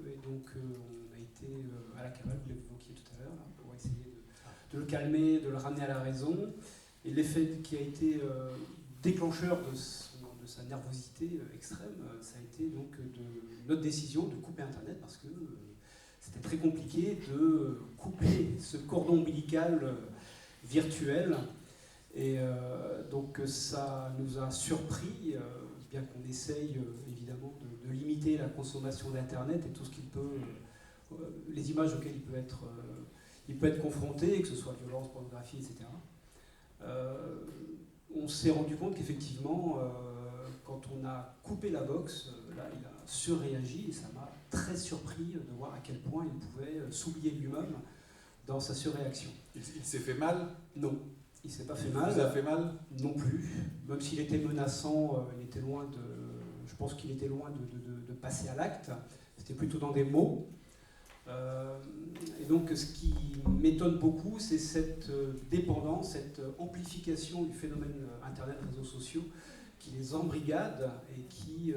et donc on a été à la cavale, vous l'évoquiez tout à l'heure, pour essayer de le calmer, de le ramener à la raison. Et l'effet qui a été déclencheur de sa nervosité extrême, ça a été donc notre décision de couper Internet, parce que c'était très compliqué de couper ce cordon ombilical virtuel. Et donc ça nous a surpris, bien qu'on essaye évidemment de limiter la consommation d'Internet et tout ce qu'il peut, les images auxquelles il peut être confronté, que ce soit violence, pornographie, etc. On s'est rendu compte qu'effectivement, quand on a coupé la box, là il a surréagi, et ça m'a très surpris de voir à quel point il pouvait s'oublier lui-même dans sa surréaction. Il s'est fait mal? Non. Il ne s'est pas fait mal. Il vous a fait mal? Non plus. Même s'il était menaçant, il était loin de. Je pense qu'il était loin de passer à l'acte. C'était plutôt dans des mots. Et donc, ce qui m'étonne beaucoup, c'est cette dépendance, cette amplification du phénomène Internet, réseaux sociaux, qui les embrigade et qui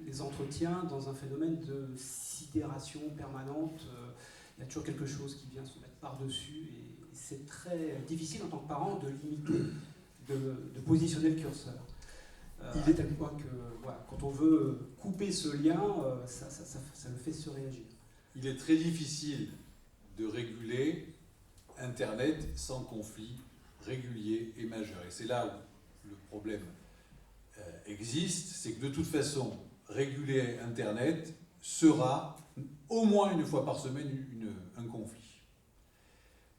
les entretient dans un phénomène de sidération permanente. Il y a toujours quelque chose qui vient se mettre par-dessus. Et c'est très difficile en tant que parent de limiter, de positionner le curseur. Il est à tel point que voilà, quand on veut couper ce lien, ça le fait surréagir. Il est très difficile de réguler Internet sans conflit régulier et majeur. Et c'est là où le problème existe, c'est que de toute façon, réguler Internet sera au moins une fois par semaine un conflit.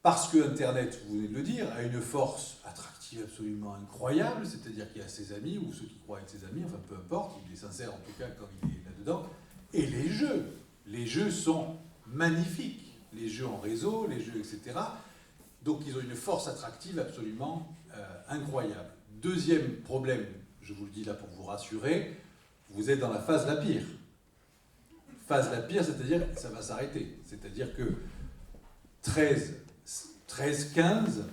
Parce que Internet, vous venez de le dire, a une force attractive absolument incroyable, c'est-à-dire qu'il a ses amis, ou ceux qui croient être ses amis, enfin peu importe, il est sincère en tout cas quand il est là-dedans. Et les jeux sont magnifiques, les jeux en réseau, les jeux, etc. Donc ils ont une force attractive absolument incroyable. Deuxième problème, je vous le dis là pour vous rassurer, vous êtes dans la phase la pire. Phase la pire, c'est-à-dire ça va s'arrêter. C'est-à-dire que 13-15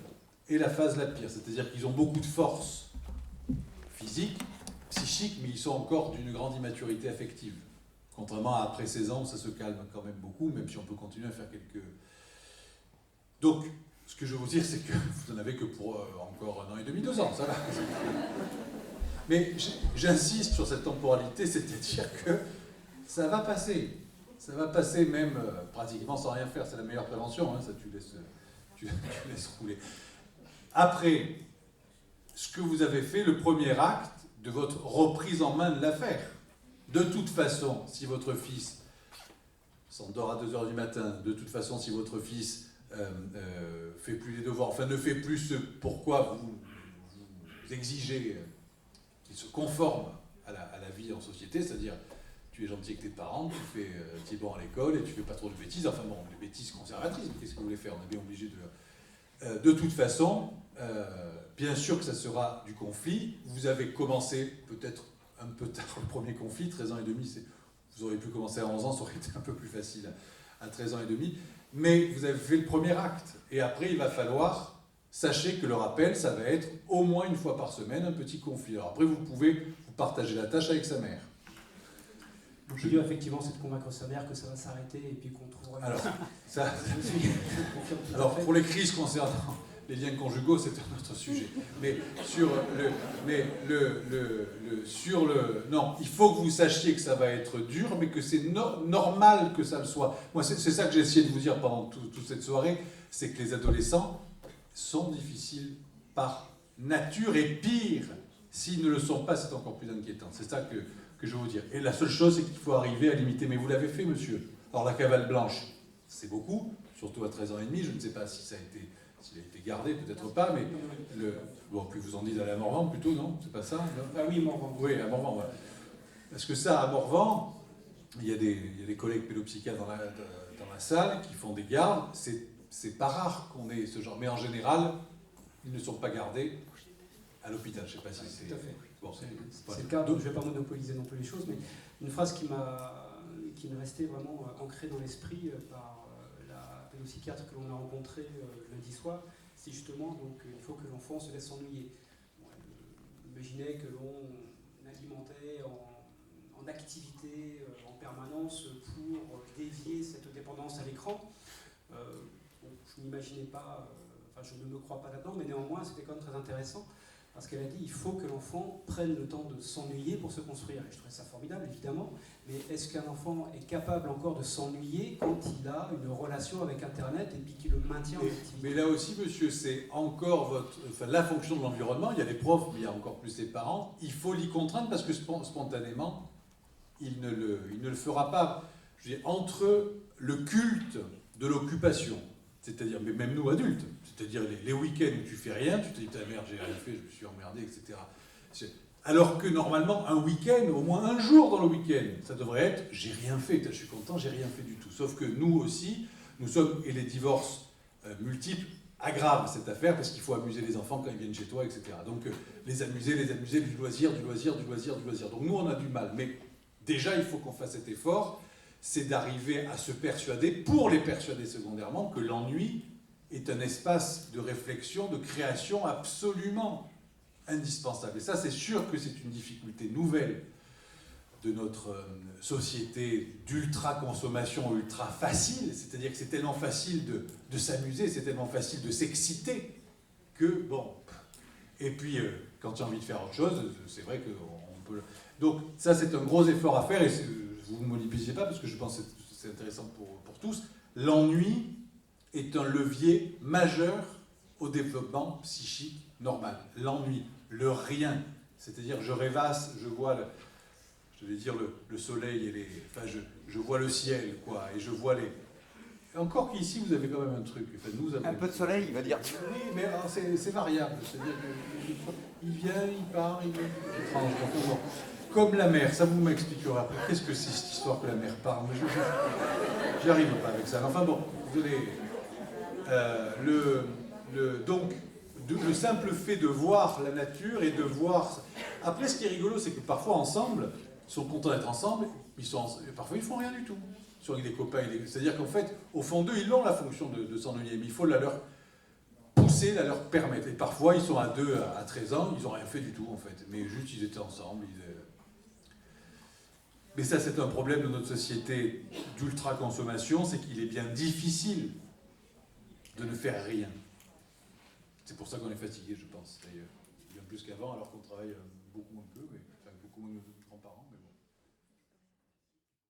et la phase la pire. C'est-à-dire qu'ils ont beaucoup de force physique, psychique, mais ils sont encore d'une grande immaturité affective. Contrairement à après 16 ans, ça se calme quand même beaucoup, même si on peut continuer à faire quelques... Donc, ce que je veux vous dire, c'est que vous n'en avez que pour encore 1 an et demi, 2 ans, ça va. Mais j'insiste sur cette temporalité, c'est-à-dire que ça va passer. Ça va passer même pratiquement sans rien faire. C'est la meilleure prévention, hein, ça tu laisses rouler. Après, ce que vous avez fait, le premier acte de votre reprise en main de l'affaire. De toute façon, si votre fils s'endort à 2 h du matin, de toute façon, si votre fils fait plus les devoirs, enfin ne fait plus ce pourquoi vous exigez qu'il se conforme à la vie en société, c'est-à-dire tu es gentil avec tes parents, tu es bon à l'école et tu fais pas trop de bêtises, enfin bon, les bêtises conservatrices, qu'est-ce que vous voulez faire? On est bien obligé de toute façon, bien sûr que ça sera du conflit. Vous avez commencé peut-être un peu tard le premier conflit, 13 ans et demi, vous auriez pu commencer à 11 ans, ça aurait été un peu plus facile à 13 ans et demi, mais vous avez fait le premier acte, et après il va falloir, sachez que le rappel, ça va être au moins 1 fois par semaine, un petit conflit. Alors après vous pouvez vous partager la tâche avec sa mère. L'idée, effectivement, c'est de convaincre sa mère que ça va s'arrêter et puis qu'on trouvera... Alors, ça, je confirme tout à alors fait. pour les crises concernant les liens conjugaux, c'est un autre sujet. Mais non, il faut que vous sachiez que ça va être dur, mais que c'est normal que ça le soit. Moi, c'est ça que j'ai essayé de vous dire pendant toute cette soirée, c'est que les adolescents sont difficiles par nature, et pire, s'ils ne le sont pas, c'est encore plus inquiétant. C'est ça que je veux vous dire. Et la seule chose, c'est qu'il faut arriver à limiter. Mais vous l'avez fait, monsieur. Alors la cavale blanche, c'est beaucoup, surtout à 13 ans et demi. Je ne sais pas si s'il a été gardé, peut-être pas, mais bon, puis vous en dites à la Morvan plutôt, non? C'est pas ça? Ah oui, Morvan. Oui, à Morvan, voilà. Parce que ça, à Morvan, il y a des collègues pédopsychiatres dans la salle qui font des gardes. C'est pas rare qu'on ait ce genre, mais en général, ils ne sont pas gardés à l'hôpital. Je ne sais pas si c'est... Tout à fait. Bon, C'est le cas, donc je ne vais pas monopoliser non plus les choses, mais une phrase qui me restait vraiment ancrée dans l'esprit par la pédopsychiatre que l'on a rencontrée lundi soir, c'est justement donc il faut que l'enfant se laisse s'ennuyer. Bon, elle imaginait que l'on alimentait en activité en permanence pour dévier cette dépendance à l'écran. Bon, je n'imaginais pas, enfin je ne me crois pas là-dedans, mais néanmoins c'était quand même très intéressant. Parce qu'elle a dit qu'il faut que l'enfant prenne le temps de s'ennuyer pour se construire. Et je trouvais ça formidable, évidemment. Mais est-ce qu'un enfant est capable encore de s'ennuyer quand il a une relation avec Internet et puis qu'il le maintient en activité? Mais là aussi, monsieur, c'est encore la fonction de l'environnement. Il y a les profs, mais il y a encore plus les parents. Il faut l'y contraindre parce que spontanément, il ne le fera pas. Je veux dire, entre le culte de l'occupation, c'est-à-dire, mais même nous adultes, c'est-à-dire les week-ends où tu fais rien, tu te dis, merde, j'ai rien fait, je me suis emmerdé, etc. Alors que normalement, un week-end, au moins un jour dans le week-end, ça devrait être, j'ai rien fait, je suis content, j'ai rien fait du tout. Sauf que nous aussi, nous sommes, et les divorces multiples aggravent cette affaire, parce qu'il faut amuser les enfants quand ils viennent chez toi, etc. Donc les amuser, du loisir. Donc nous, on a du mal. Mais déjà, il faut qu'on fasse cet effort, c'est d'arriver à se persuader, pour les persuader secondairement, que l'ennui est un espace de réflexion, de création absolument indispensable. Et ça, c'est sûr que c'est une difficulté nouvelle de notre société d'ultra-consommation, ultra-facile, c'est-à-dire que c'est tellement facile de s'amuser, c'est tellement facile de s'exciter, que, bon... Et puis, quand tu as envie de faire autre chose, c'est vrai qu'on peut... Donc, ça, c'est un gros effort à faire, et vous ne monopolisez pas, parce que je pense que c'est intéressant pour tous. L'ennui est un levier majeur au développement psychique normal. L'ennui, le rien. C'est-à-dire, je rêvasse, je vois le soleil et les... Enfin, je vois le ciel, quoi, et je vois les... Encore qu'ici, vous avez quand même un truc. Enfin, nous avons... Un peu de soleil, il va dire. Oui, mais c'est variable. C'est-à-dire qu'il vient, il part, il vient... Étrange, bon. Comme la mer, ça vous m'expliquerez après. Qu'est-ce que c'est cette histoire que la mer part? J'y arrive pas avec ça. Enfin bon, désolé. Donc, le simple fait de voir la nature et de voir... Après, ce qui est rigolo, c'est que parfois, ensemble, ils sont contents d'être ensemble, parfois, ils font rien du tout. Ils sont avec des copains. C'est-à-dire qu'en fait, au fond d'eux, ils ont la fonction de s'ennuyer, mais il faut la leur pousser censé la leur permettre. Et parfois, ils sont à 2 à 13 ans, ils n'ont rien fait du tout, en fait. Mais juste, ils étaient ensemble. Mais ça, c'est un problème de notre société d'ultra-consommation, c'est qu'il est bien difficile de ne faire rien. C'est pour ça qu'on est fatigué, je pense, d'ailleurs. Bien plus qu'avant, alors qu'on travaille beaucoup moins peu, mais, enfin, beaucoup moins que nos grands-parents. Mais bon.